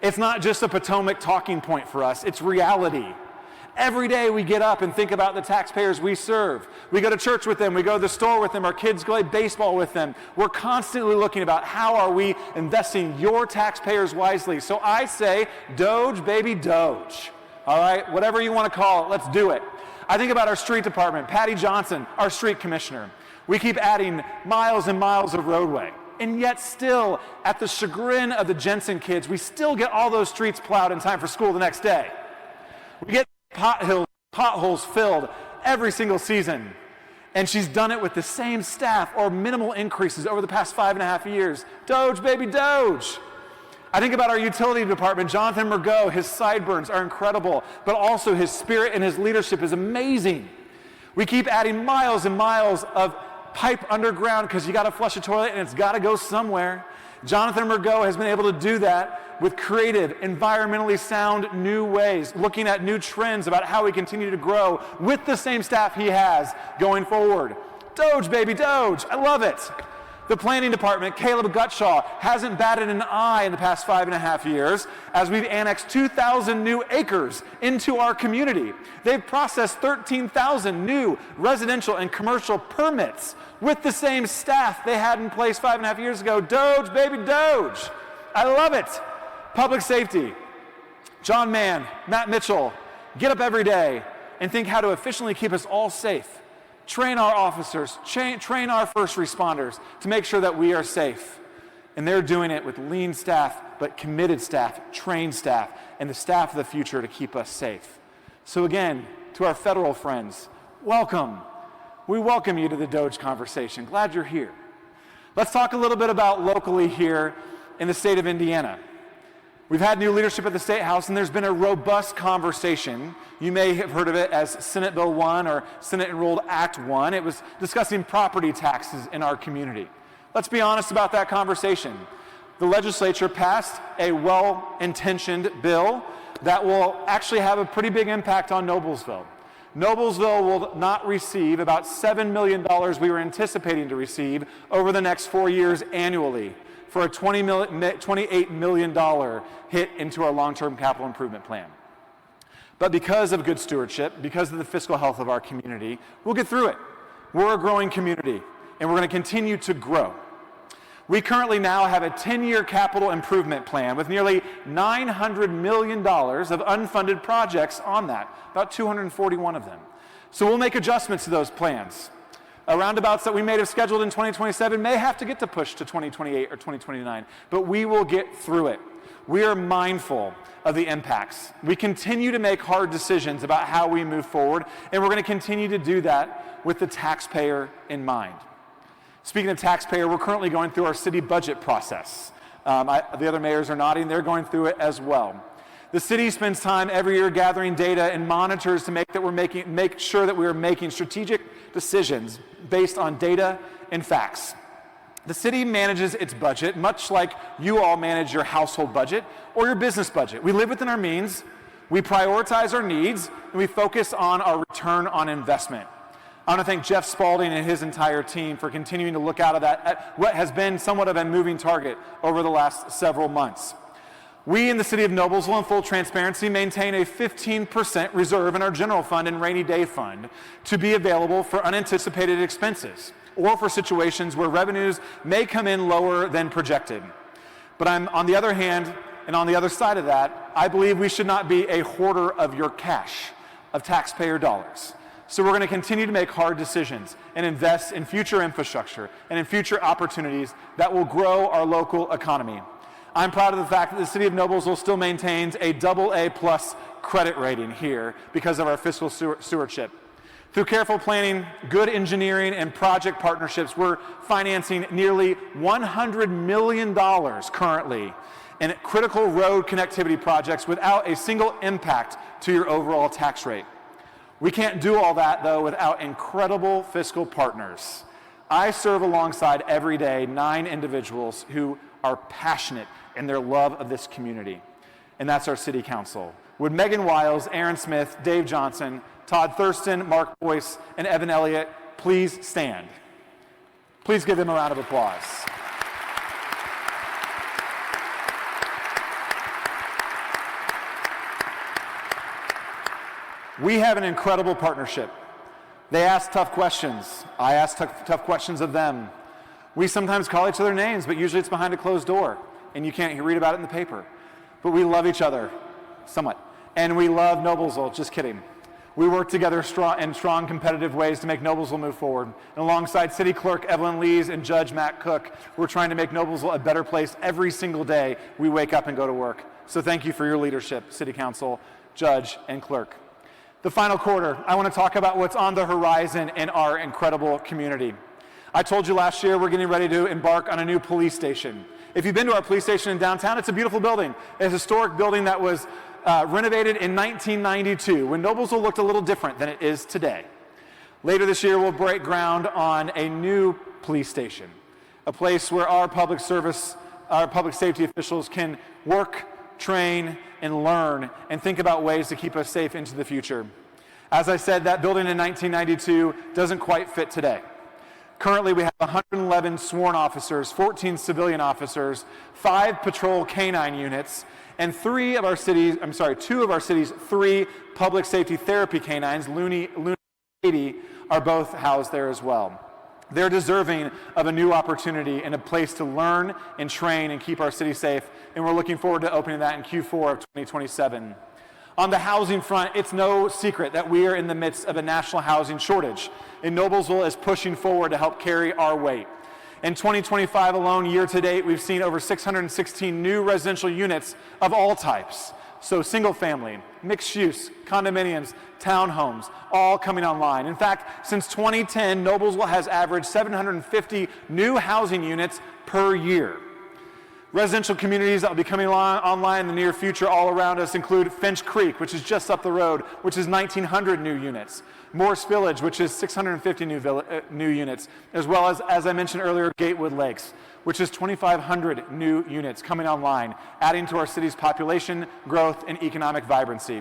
It's not just a Potomac talking point for us, it's reality. Every day we get up and think about the taxpayers we serve. We go to church with them, we go to the store with them, our kids play baseball with them. We're constantly looking about how are we investing your taxpayers wisely. So I say, DOGE, baby, DOGE. All right, whatever you want to call it, let's do it. I think about our street department, Patty Johnson, our street commissioner. We keep adding miles and miles of roadway. And yet still, at the chagrin of the Jensen kids, we still get all those streets plowed in time for school the next day. We get potholes filled every single season. And she's done it with the same staff or minimal increases over the past 5.5 years. DOGE, baby, DOGE. I think about our utility department, Jonathan Murgo. His sideburns are incredible, but also his spirit and his leadership is amazing. We keep adding miles and miles of pipe underground because you got to flush a toilet and it's got to go somewhere. Jonathan Murgo has been able to do that with creative, environmentally sound new ways, looking at new trends about how we continue to grow with the same staff he has going forward. DOGE, baby, DOGE. I love it. The planning department, Caleb Gutshaw, hasn't batted an eye in the past 5.5 years as we've annexed 2,000 new acres into our community. They've processed 13,000 new residential and commercial permits with the same staff they had in place 5.5 years ago. DOGE, baby, DOGE. I love it. Public safety. John Mann, Matt Mitchell, get up every day and think how to efficiently keep us all safe. Train our officers, train our first responders to make sure that we are safe. And they're doing it with lean staff, but committed staff, trained staff, and the staff of the future to keep us safe. So again, to our federal friends, welcome. We welcome you to the DOGE conversation. Glad you're here. Let's talk a little bit about locally here in the state of Indiana. We've had new leadership at the State House, and there's been a robust conversation. You may have heard of it as Senate Bill 1 or Senate Enrolled Act 1. It was discussing property taxes in our community. Let's be honest about that conversation. The legislature passed a well-intentioned bill that will actually have a pretty big impact on Noblesville. Noblesville will not receive about $7 million we were anticipating to receive over the next 4 years annually, for a $28 million hit into our long-term capital improvement plan. But because of good stewardship, because of the fiscal health of our community, we'll get through it. We're a growing community, and we're going to continue to grow. We currently now have a 10-year capital improvement plan with nearly $900 million of unfunded projects on that, about 241 of them. So we'll make adjustments to those plans. Roundabouts that we may have scheduled in 2027 may have to get to push to 2028 or 2029, but we will get through it. We are mindful of the impacts. We continue to make hard decisions about how we move forward, and we're going to continue to do that with the taxpayer in mind. Speaking of taxpayer, we're currently going through our city budget process. The other mayors are nodding, they're going through it as well. The city spends time every year gathering data and monitors to make sure that we are making strategic decisions based on data and facts. The city manages its budget much like you all manage your household budget or your business budget. We live within our means, we prioritize our needs, and we focus on our return on investment. I want to thank Jeff Spalding and his entire team for continuing to look out at what has been somewhat of a moving target over the last several months. We in the City of Noblesville, in full transparency, maintain a 15% reserve in our general fund and rainy day fund to be available for unanticipated expenses or for situations where revenues may come in lower than projected. But on the other hand, and on the other side of that, I believe we should not be a hoarder of your cash, of taxpayer dollars. So we're going to continue to make hard decisions and invest in future infrastructure and in future opportunities that will grow our local economy. I'm proud of the fact that the City of Noblesville still maintains a AA+ credit rating here because of our fiscal stewardship. Through careful planning, good engineering, and project partnerships, we're financing nearly $100 million currently in critical road connectivity projects without a single impact to your overall tax rate. We can't do all that, though, without incredible fiscal partners. I serve alongside every day 9 individuals who are passionate in their love of this community, and that's our City Council. Would Megan Wiles, Aaron Smith, Dave Johnson, Todd Thurston, Mark Boyce, and Evan Elliott please stand? Please give them a round of applause. We have an incredible partnership. They ask tough questions. I ask tough questions of them. We sometimes call each other names, but usually it's behind a closed door, and you can't read about it in the paper. But we love each other, somewhat. And we love Noblesville, just kidding. We work together in strong competitive ways to make Noblesville move forward. And alongside City Clerk Evelyn Lees and Judge Matt Cook, we're trying to make Noblesville a better place every single day we wake up and go to work. So thank you for your leadership, City Council, Judge, and Clerk. The final quarter, I want to talk about what's on the horizon in our incredible community. I told you last year we're getting ready to embark on a new police station. If you've been to our police station in downtown, it's a beautiful building. It's a historic building that was renovated in 1992 when Noblesville looked a little different than it is today. Later this year, we'll break ground on a new police station, a place where our public safety officials can work, train, and learn, and think about ways to keep us safe into the future. As I said, that building in 1992 doesn't quite fit today. Currently, we have 111 sworn officers, 14 civilian officers, 5 patrol canine units, and 2 of our city's 3 public safety therapy canines, Looney and 80, are both housed there as well. They're deserving of a new opportunity and a place to learn and train and keep our city safe, and we're looking forward to opening that in Q4 of 2027. On the housing front, it's no secret that we are in the midst of a national housing shortage, and Noblesville is pushing forward to help carry our weight. In 2025 alone, year to date, we've seen over 616 new residential units of all types. So single family, mixed use, condominiums, townhomes, all coming online. In fact, since 2010, Noblesville has averaged 750 new housing units per year. Residential communities that will be coming online in the near future all around us include Finch Creek, which is just up the road, which is 1,900 new units. Morse Village, which is 650 new units, as well as I mentioned earlier, Gatewood Lakes, which is 2,500 new units coming online, adding to our city's population growth and economic vibrancy.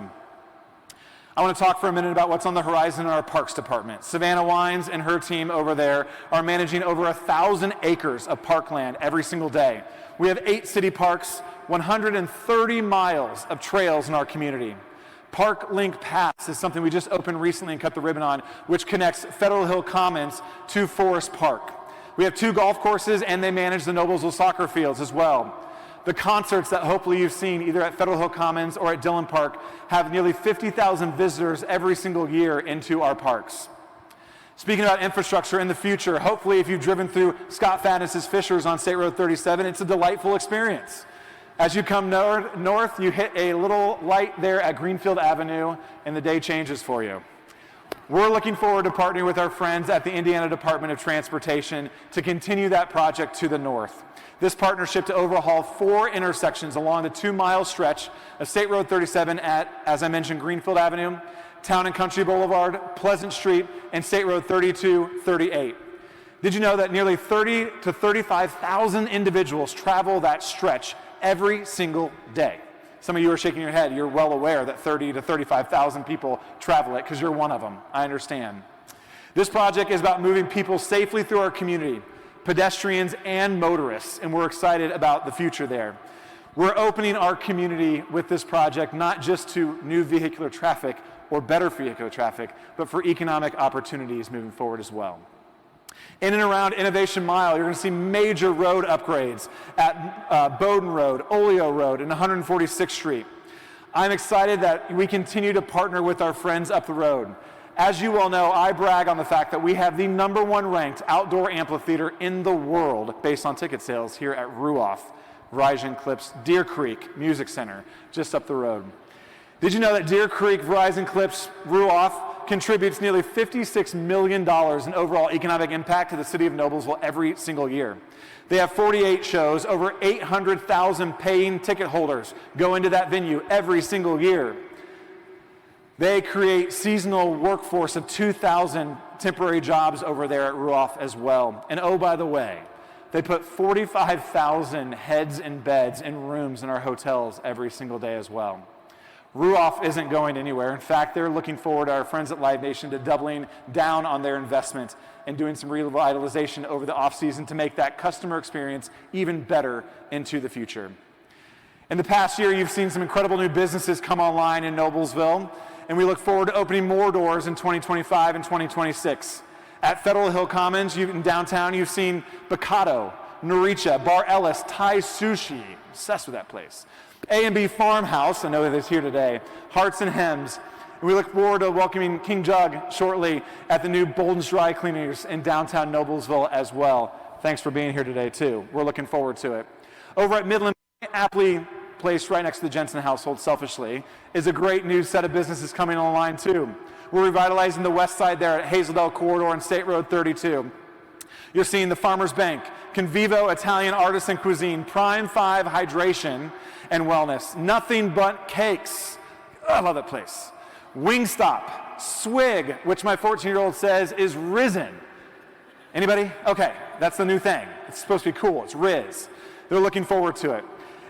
I want to talk for a minute about what's on the horizon in our Parks Department. Savannah Wines and her team over there are managing over 1,000 acres of parkland every single day. We have 8 city parks, 130 miles of trails in our community. Park Link Pass is something we just opened recently and cut the ribbon on, which connects Federal Hill Commons to Forest Park. We have 2 golf courses, and they manage the Noblesville soccer fields as well. The concerts that hopefully you've seen either at Federal Hill Commons or at Dillon Park have nearly 50,000 visitors every single year into our parks. Speaking about infrastructure in the future, hopefully if you've driven through Scott Fadness's Fishers on State Road 37, it's a delightful experience. As you come north, you hit a little light there at Greenfield Avenue, and the day changes for you. We're looking forward to partnering with our friends at the Indiana Department of Transportation to continue that project to the north. This partnership to overhaul 4 intersections along the 2-mile stretch of State Road 37 at, as I mentioned, Greenfield Avenue, Town and Country Boulevard, Pleasant Street, and State Road 32-38. Did you know that nearly 30,000 to 35,000 individuals travel that stretch every single day? Some of you are shaking your head. You're well aware that 30,000 to 35,000 people travel it because you're one of them. I understand. This project is about moving people safely through our community, pedestrians and motorists, and we're excited about the future there. We're opening our community with this project not just to new vehicular traffic or better vehicular traffic, but for economic opportunities moving forward as well. In and around Innovation Mile, you're going to see major road upgrades at Bowden Road, Oleo Road, and 146th Street. I'm excited that we continue to partner with our friends up the road. As you all know, I brag on the fact that we have the #1 ranked outdoor amphitheater in the world based on ticket sales here at Ruoff, Verizon Clips, Deer Creek Music Center, just up the road. Did you know that Deer Creek, Verizon Clips, Ruoff contributes nearly $56 million in overall economic impact to the city of Noblesville every single year? They have 48 shows, over 800,000 paying ticket holders go into that venue every single year. They create seasonal workforce of 2,000 temporary jobs over there at Ruoff as well. And oh, by the way, they put 45,000 heads and beds and rooms in our hotels every single day as well. Ruoff isn't going anywhere. In fact, they're looking forward, our friends at Live Nation, to doubling down on their investment and doing some revitalization over the off-season to make that customer experience even better into the future. In the past year, you've seen some incredible new businesses come online in Noblesville, and we look forward to opening more doors in 2025 and 2026. At Federal Hill Commons, in downtown, you've seen Bocado, Noricha, Bar Ellis, Thai Sushi, obsessed with that place. A&B Farmhouse, I know that it's here today, Hearts and Hems, and we look forward to welcoming King Jug shortly at the new Bolden's Dry Cleaners in downtown Noblesville as well. Thanks for being here today, too. We're looking forward to it. Over at Midland, aptly placed right next to the Jensen household, selfishly, is a great new set of businesses coming online, too. We're revitalizing the west side there at Hazeldale Corridor and State Road 32. You're seeing the Farmers Bank, Convivo Italian Artisan Cuisine, Prime 5 Hydration and Wellness, Nothing But Cakes. Oh, I love that place. Wingstop, Swig, which my 14-year-old says is risen. Anybody? Okay, that's the new thing. It's supposed to be cool. It's Riz. They're looking forward to it.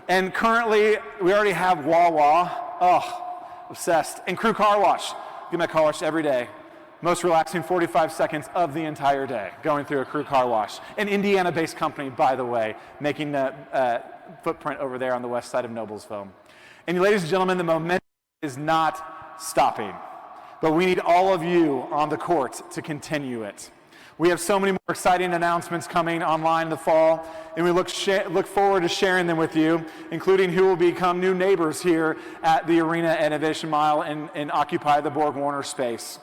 And currently, we already have Wawa. Oh, obsessed. And Crew Car Wash. Get my car washed every day. Most relaxing 45 seconds of the entire day, going through a Crew Car Wash. An Indiana-based company, by the way, making the footprint over there on the west side of Noblesville. And ladies and gentlemen, the momentum is not stopping. But we need all of you on the court to continue it. We have so many more exciting announcements coming online in the fall, and we look forward to sharing them with you, including who will become new neighbors here at the Arena Innovation Mile and occupy the Borg Warner space.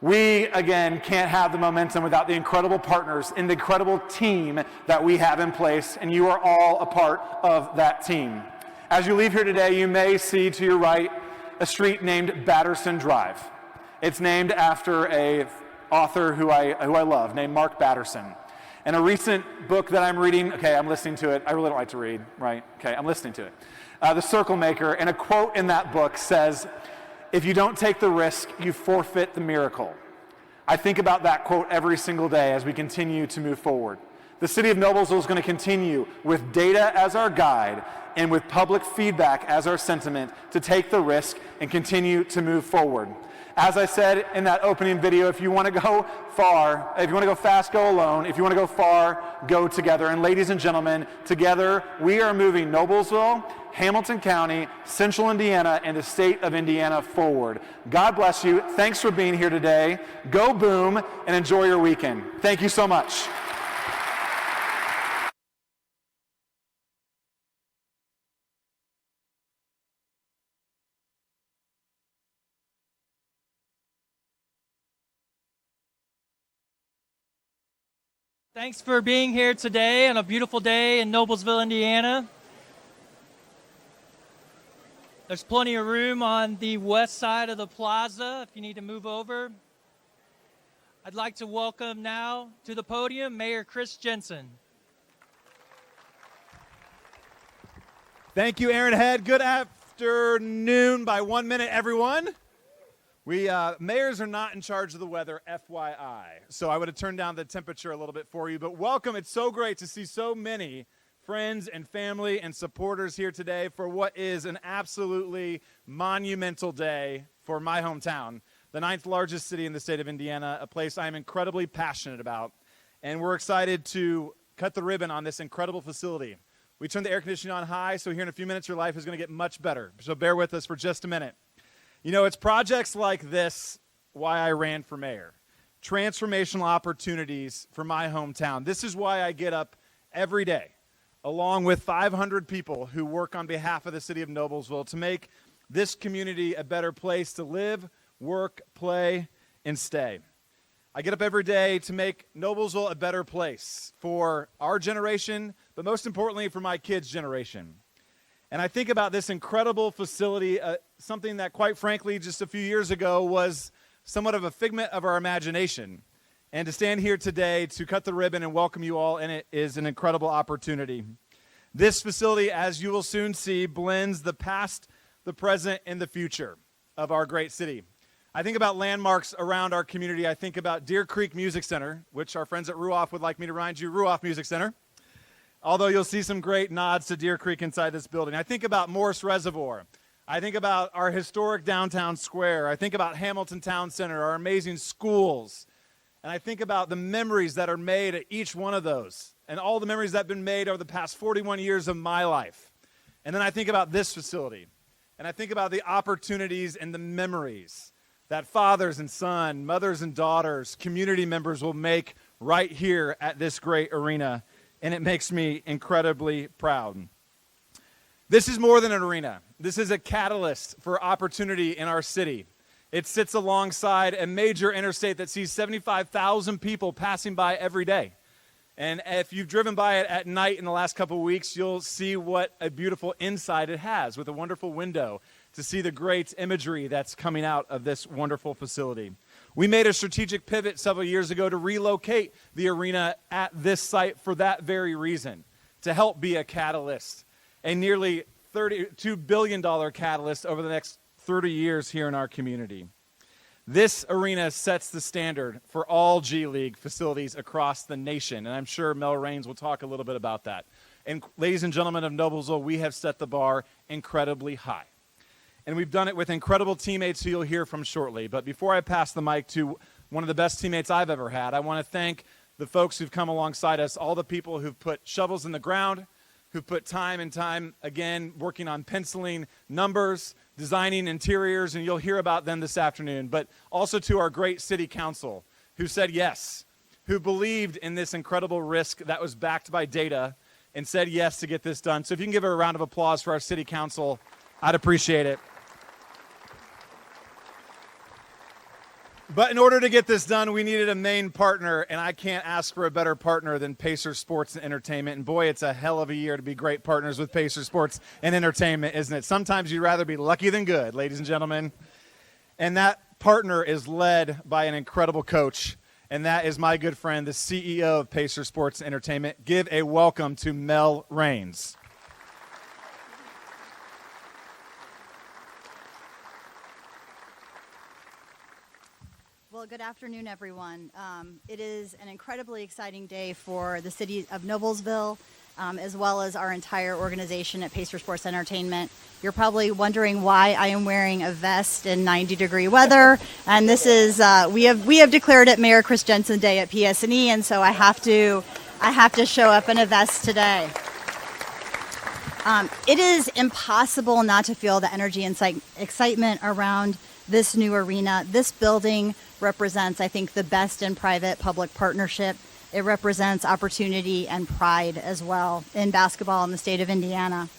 We, again, can't have the momentum without the incredible partners and the incredible team that we have in place, and you are all a part of that team. As you leave here today, you may see to your right a street named Batterson Drive. It's named after an author who I love, named Mark Batterson. And a recent book that I'm reading, okay, I'm listening to it. I really don't like to read, right? Okay, I'm listening to it. The Circle Maker, and a quote in that book says, "If you don't take the risk, you forfeit the miracle." I think about that quote every single day as we continue to move forward. The City of Noblesville is going to continue with data as our guide and with public feedback as our sentiment to take the risk and continue to move forward. As I said in that opening video, if you want to go far, if you want to go fast, go alone. If you want to go far, go together. And ladies and gentlemen, together we are moving Noblesville, Hamilton County, Central Indiana, and the state of Indiana forward. God bless you. Thanks for being here today. Go Boom and enjoy your weekend. Thank you so much. Thanks for being here today on a beautiful day in Noblesville, Indiana. There's plenty of room on the west side of the plaza if you need to move over. I'd like to welcome now to the podium Mayor Chris Jensen. Thank you, Aaron Head. Good afternoon by 1 minute, everyone. Mayors are not in charge of the weather, FYI. So I would have turned down the temperature a little bit for you, but welcome. It's so great to see so many friends and family and supporters here today for what is an absolutely monumental day for my hometown, the 9th largest city in the state of Indiana, a place I'm incredibly passionate about. And we're excited to cut the ribbon on this incredible facility. We turned the air conditioning on high, so here in a few minutes your life is going to get much better. So bear with us for just a minute. You know, it's projects like this why I ran for mayor. Transformational opportunities for my hometown. This is why I get up every day, along with 500 people who work on behalf of the city of Noblesville to make this community a better place to live, work, play, and stay. I get up every day to make Noblesville a better place for our generation, but most importantly for my kids' generation. And I think about this incredible facility, something that quite frankly just a few years ago was somewhat of a figment of our imagination. And to stand here today to cut the ribbon and welcome you all in it is an incredible opportunity. This facility, as you will soon see, blends the past, the present, and the future of our great city. I think about landmarks around our community. I think about Deer Creek Music Center, which our friends at Ruoff would like me to remind you, Ruoff Music Center. Although you'll see some great nods to Deer Creek inside this building. I think about Morse Reservoir. I think about our historic downtown square. I think about Hamilton Town Center, our amazing schools. And I think about the memories that are made at each one of those and all the memories that have been made over the past 41 years of my life. And then I think about this facility. And I think about the opportunities and the memories that fathers and sons, mothers and daughters, community members will make right here at this great arena. And it makes me incredibly proud. This is more than an arena. This is a catalyst for opportunity in our city. It sits alongside a major interstate that sees 75,000 people passing by every day. And if you've driven by it at night in the last couple of weeks, you'll see what a beautiful inside it has with a wonderful window to see the great imagery that's coming out of this wonderful facility. We made a strategic pivot several years ago to relocate the arena at this site for that very reason, to help be a catalyst, a nearly $32 billion catalyst over the next 30 years here in our community. This arena sets the standard for all G League facilities across the nation, and I'm sure Mel Raines will talk a little bit about that. And ladies and gentlemen of Noblesville, we have set the bar incredibly high. And we've done it with incredible teammates who you'll hear from shortly. But before I pass the mic to one of the best teammates I've ever had, I want to thank the folks who've come alongside us, all the people who've put shovels in the ground, who've put time and time again working on penciling numbers, designing interiors, and you'll hear about them this afternoon. But also to our great city council who said yes, who believed in this incredible risk that was backed by data and said yes to get this done. So if you can give a round of applause for our city council, I'd appreciate it. But in order to get this done, we needed a main partner, and I can't ask for a better partner than Pacer Sports and Entertainment. And boy, it's a hell of a year to be great partners with Pacer Sports and Entertainment, isn't it? Sometimes you'd rather be lucky than good, ladies and gentlemen. And that partner is led by an incredible coach, and that is my good friend, the CEO of Pacer Sports and Entertainment. Give a welcome to Mel Raines. Well, good afternoon, everyone. It is an incredibly exciting day for the city of Noblesville, as well as our entire organization at Pacer Sports Entertainment. You're probably wondering why I am wearing a vest in 90-degree weather, and this is we have declared it Mayor Chris Jensen Day at PS&E, and so I have to show up in a vest today. It is impossible not to feel the energy and excitement around this new arena. This building represents, I think, the best in private-public partnership. It represents opportunity and pride as well in basketball in the state of Indiana.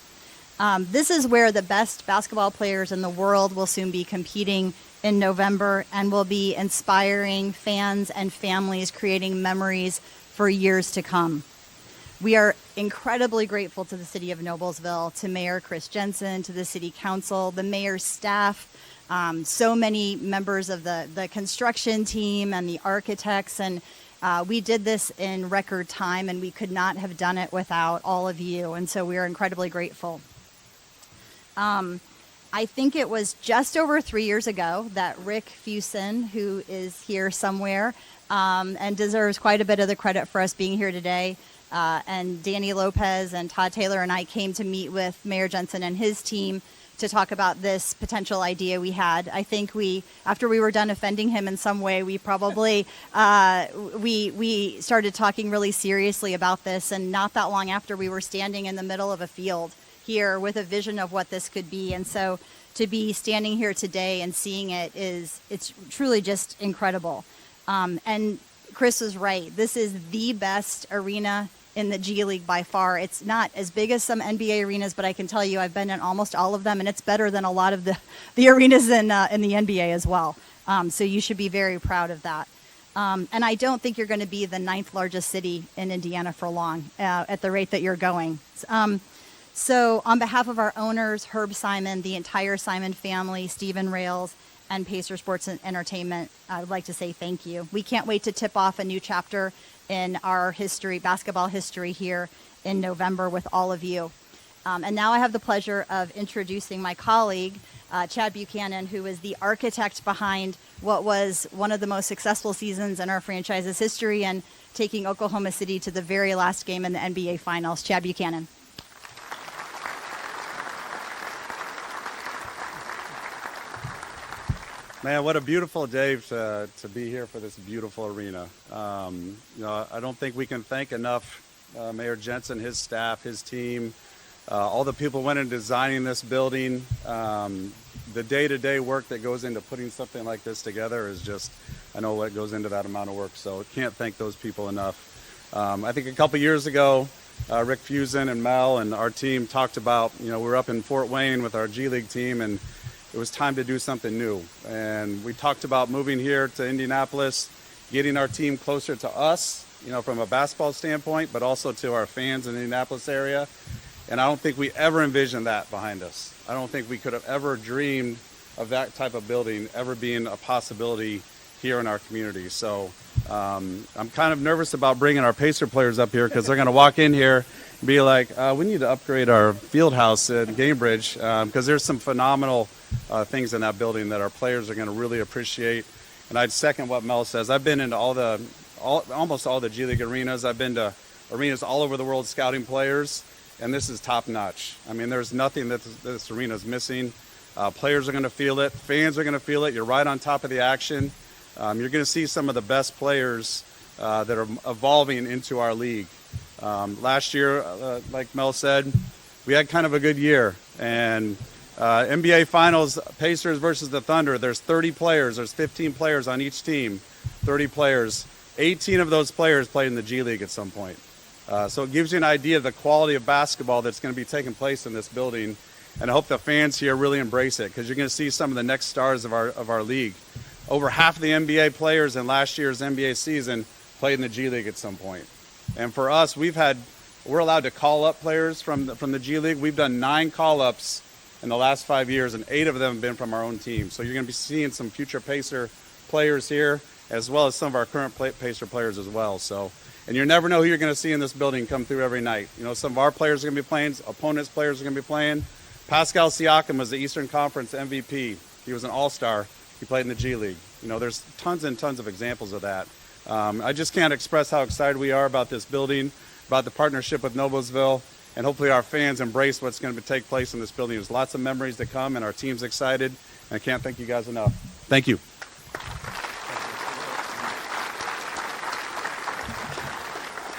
This is where the best basketball players in the world will soon be competing in November and will be inspiring fans and families, creating memories for years to come. We are incredibly grateful to the City of Noblesville, to Mayor Chris Jensen, to the City Council, the mayor's staff, so many members of the construction team and the architects, and we did this in record time, and we could not have done it without all of you, and so we are incredibly grateful. I think it was just over 3 years ago that Rick Fusen, who is here somewhere and deserves quite a bit of the credit for us being here today, and Danny Lopez and Todd Taylor and I came to meet with Mayor Jensen and his team to talk about this potential idea we had. I think after we were done offending him in some way, we probably, we started talking really seriously about this, and not that long after, we were standing in the middle of a field here with a vision of what this could be. And so to be standing here today and seeing it's truly just incredible. And Chris was right. This is the best arena in the G League by far. It's not as big as some NBA arenas, but I can tell you I've been in almost all of them, and it's better than a lot of the arenas in the NBA as well. So you should be very proud of that. And I don't think you're going to be the 9th largest city in Indiana for long at the rate that you're going. So on behalf of our owners, Herb Simon, the entire Simon family, Stephen Rails, and Pacer Sports and Entertainment, I would like to say thank you. We can't wait to tip off a new chapter in our history, basketball history here in November with all of you. And now I have the pleasure of introducing my colleague, Chad Buchanan, who is the architect behind what was one of the most successful seasons in our franchise's history and taking Oklahoma City to the very last game in the NBA Finals. Chad Buchanan. Man, what a beautiful day to be here for this beautiful arena. I don't think we can thank enough Mayor Jensen, his staff, his team, all the people who went into designing this building. The day-to-day work that goes into putting something like this together is just, I know what goes into that amount of work, so can't thank those people enough. I think a couple years ago, Rick Fusen and Mel and our team talked about, we were up in Fort Wayne with our G League team, and it was time to do something new. And we talked about moving here to Indianapolis, getting our team closer to us, from a basketball standpoint, but also to our fans in the Indianapolis area. And I don't think we ever envisioned that behind us. I don't think we could have ever dreamed of that type of building ever being a possibility here in our community. So I'm kind of nervous about bringing our Pacer players up here because they're going to walk in here and be like, we need to upgrade our field house at Gamebridge because there's some phenomenal things in that building that our players are going to really appreciate. And I'd second what Mel says. I've been into almost all the G League arenas. I've been to arenas all over the world scouting players, and this is top notch. I mean, there's nothing that this arena is missing. Players are going to feel it. Fans are going to feel it. You're right on top of the action. You're going to see some of the best players that are evolving into our league. Last year, like Mel said, we had kind of a good year. And NBA Finals, Pacers versus the Thunder, there's 30 players. There's 15 players on each team, 30 players. 18 of those players played in the G League at some point. So it gives you an idea of the quality of basketball that's going to be taking place in this building. And I hope the fans here really embrace it because you're going to see some of the next stars of our league. Over half of the NBA players in last year's NBA season played in the G League at some point. And for us, we're allowed to call up players from the G League. We've done 9 call-ups in the last 5 years, and 8 of them have been from our own team. So you're going to be seeing some future Pacer players here, as well as some of our current Pacer players as well. So, and you never know who you're going to see in this building come through every night. Some of our players are going to be playing, opponents' players are going to be playing. Pascal Siakam was the Eastern Conference MVP. He was an all-star. He played in the G League. There's tons and tons of examples of that. I just can't express how excited we are about this building, about the partnership with Noblesville, and hopefully our fans embrace what's going to take place in this building. There's lots of memories to come, and our team's excited. And I can't thank you guys enough. Thank you.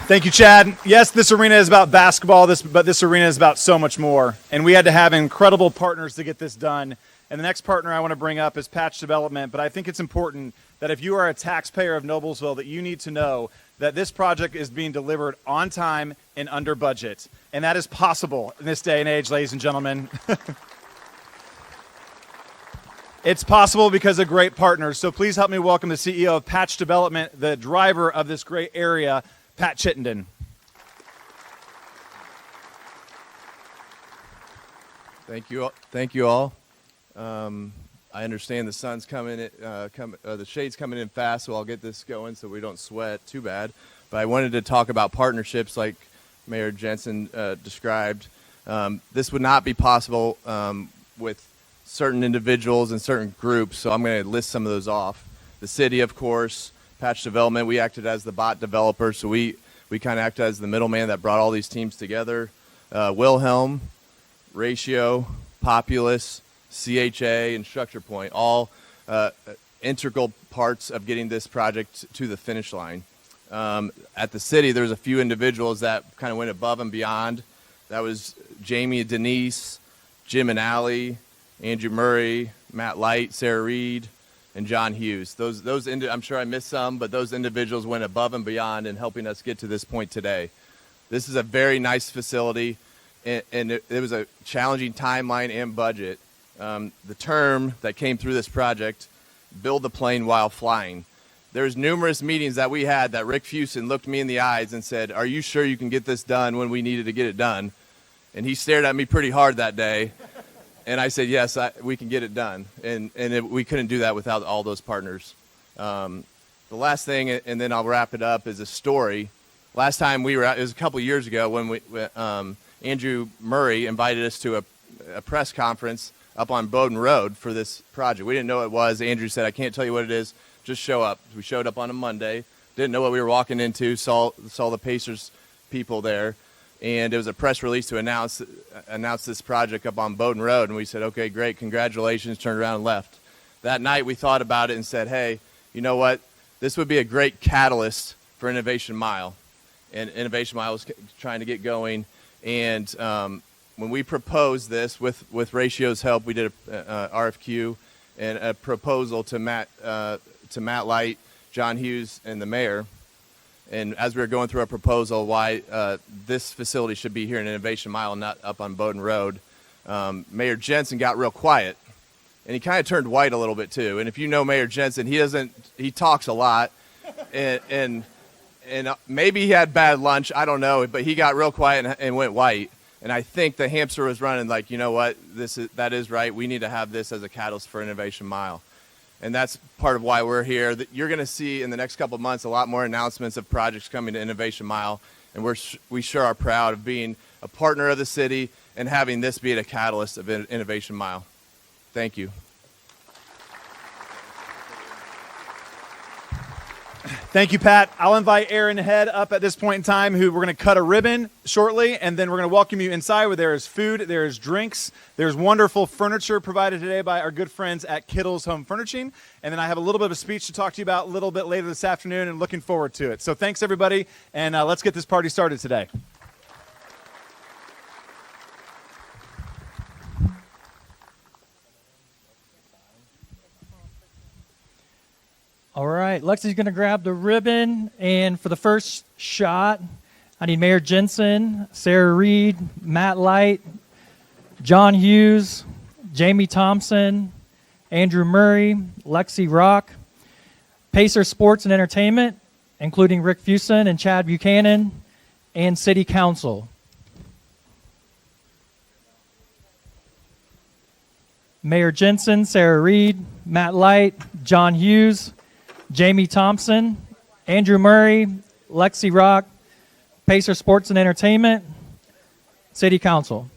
Thank you, Chad. Yes, this arena is about basketball, but this arena is about so much more. And we had to have incredible partners to get this done. And the next partner I want to bring up is Patch Development. But I think it's important that if you are a taxpayer of Noblesville, that you need to know that this project is being delivered on time and under budget. And that is possible in this day and age, ladies and gentlemen. It's possible because of great partners. So please help me welcome the CEO of Patch Development, the driver of this great area, Pat Chittenden. Thank you all. I understand the sun's coming in, the shade's coming in fast, so I'll get this going so we don't sweat too bad. But I wanted to talk about partnerships like Mayor Jensen described. This would not be possible with certain individuals and certain groups, so I'm going to list some of those off. The city, of course, Patch Development, we acted as the bot developer, so we kind of acted as the middleman that brought all these teams together. Wilhelm, Ratio, Populous, CHA, and Structure Point, all integral parts of getting this project to the finish line. At the city, there's a few individuals that kind of went above and beyond. That was Jamie and Denise, Jim and Allie, Andrew Murray, Matt Light, Sarah Reed, and John Hughes. I'm sure I missed some, but those individuals went above and beyond in helping us get to this point today. This is a very nice facility, and it was a challenging timeline and budget. The term that came through this project, build the plane while flying. There's numerous meetings that we had that Rick Fuson looked me in the eyes and said, "Are you sure you can get this done?" when we needed to get it done. And he stared at me pretty hard that day. And I said, yes, we can get it done. And we couldn't do that without all those partners. The last thing, and then I'll wrap it up, is a story. Last time we were out, it was a couple years ago when Andrew Murray invited us to a press conference up on Bowden Road for this project. We didn't know what it was. Andrew said, "I can't tell you what it is. Just show up." We showed up on a Monday. Didn't know what we were walking into. Saw the Pacers people there. And it was a press release to announce this project up on Bowden Road. And we said, "Okay, great, congratulations," turned around and left. That night we thought about it and said, "Hey, you know what? This would be a great catalyst for Innovation Mile." And Innovation Mile was trying to get going. And when we proposed this with Ratio's help, we did a RFQ and a proposal to Matt Light, John Hughes, and the mayor. And as we were going through our proposal, why this facility should be here in Innovation Mile and not up on Bowden Road, Mayor Jensen got real quiet, and he kind of turned white a little bit too. And if you know Mayor Jensen, he talks a lot, and maybe he had bad lunch, I don't know, but he got real quiet and went white. And I think the hamster was running like, you know what, that is right. We need to have this as a catalyst for Innovation Mile. And that's part of why we're here. You're going to see in the next couple of months a lot more announcements of projects coming to Innovation Mile. And we sure are proud of being a partner of the city and having this be a catalyst of Innovation Mile. Thank you. Thank you, Pat. I'll invite Aaron Head up at this point in time, who we're going to cut a ribbon shortly, and then we're going to welcome you inside where there is food, there is drinks, there's wonderful furniture provided today by our good friends at Kittle's Home Furnishing, and then I have a little bit of a speech to talk to you about a little bit later this afternoon, and looking forward to it. So thanks, everybody, and let's get this party started today. All right, Lexi's going to grab the ribbon, and for the first shot, I need Mayor Jensen, Sarah Reed, Matt Light, John Hughes, Jamie Thompson, Andrew Murray, Lexi Rock, Pacer Sports and Entertainment, including Rick Fuson and Chad Buchanan, and City Council. Mayor Jensen, Sarah Reed, Matt Light, John Hughes, Jamie Thompson, Andrew Murray, Lexi Rock, Pacer Sports and Entertainment, City Council.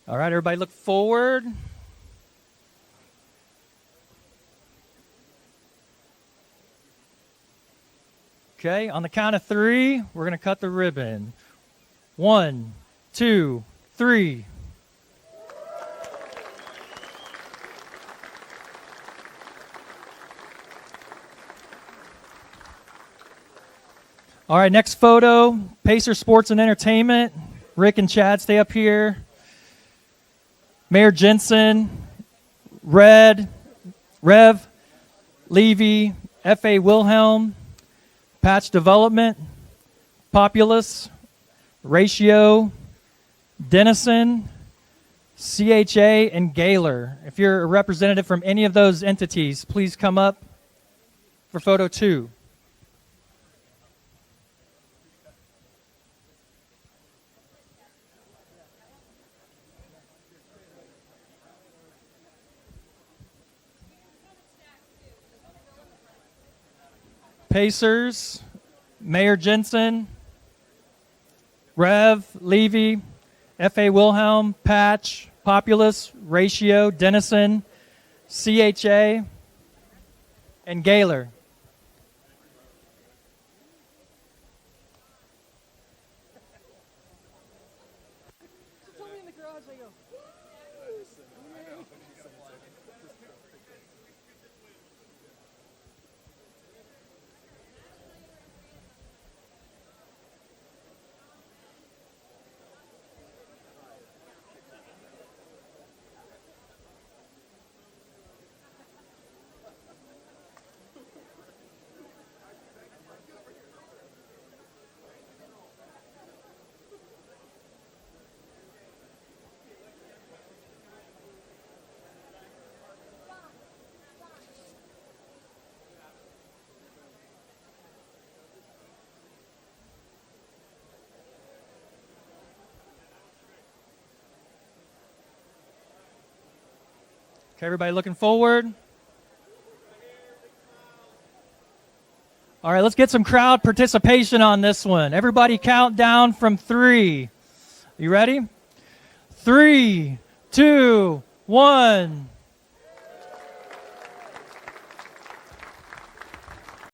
All right, everybody look forward. Okay, on the count of three, we're going to cut the ribbon. 1, 2, 3. All right, next photo, Pacer Sports and Entertainment. Rick and Chad, stay up here. Mayor Jensen, Rev, Levy, F.A. Wilhelm, Patch Development, Populous, Ratio, Dennison, CHA, and Gaylor. If you're a representative from any of those entities, please come up for photo 2. Pacers, Mayor Jensen, Rev, Levy, F.A. Wilhelm, Patch, Populous, Ratio, Dennison, CHA, and Gaylor. Okay, everybody looking forward? All right, let's get some crowd participation on this one. Everybody count down from 3. You ready? 3, 2, 1.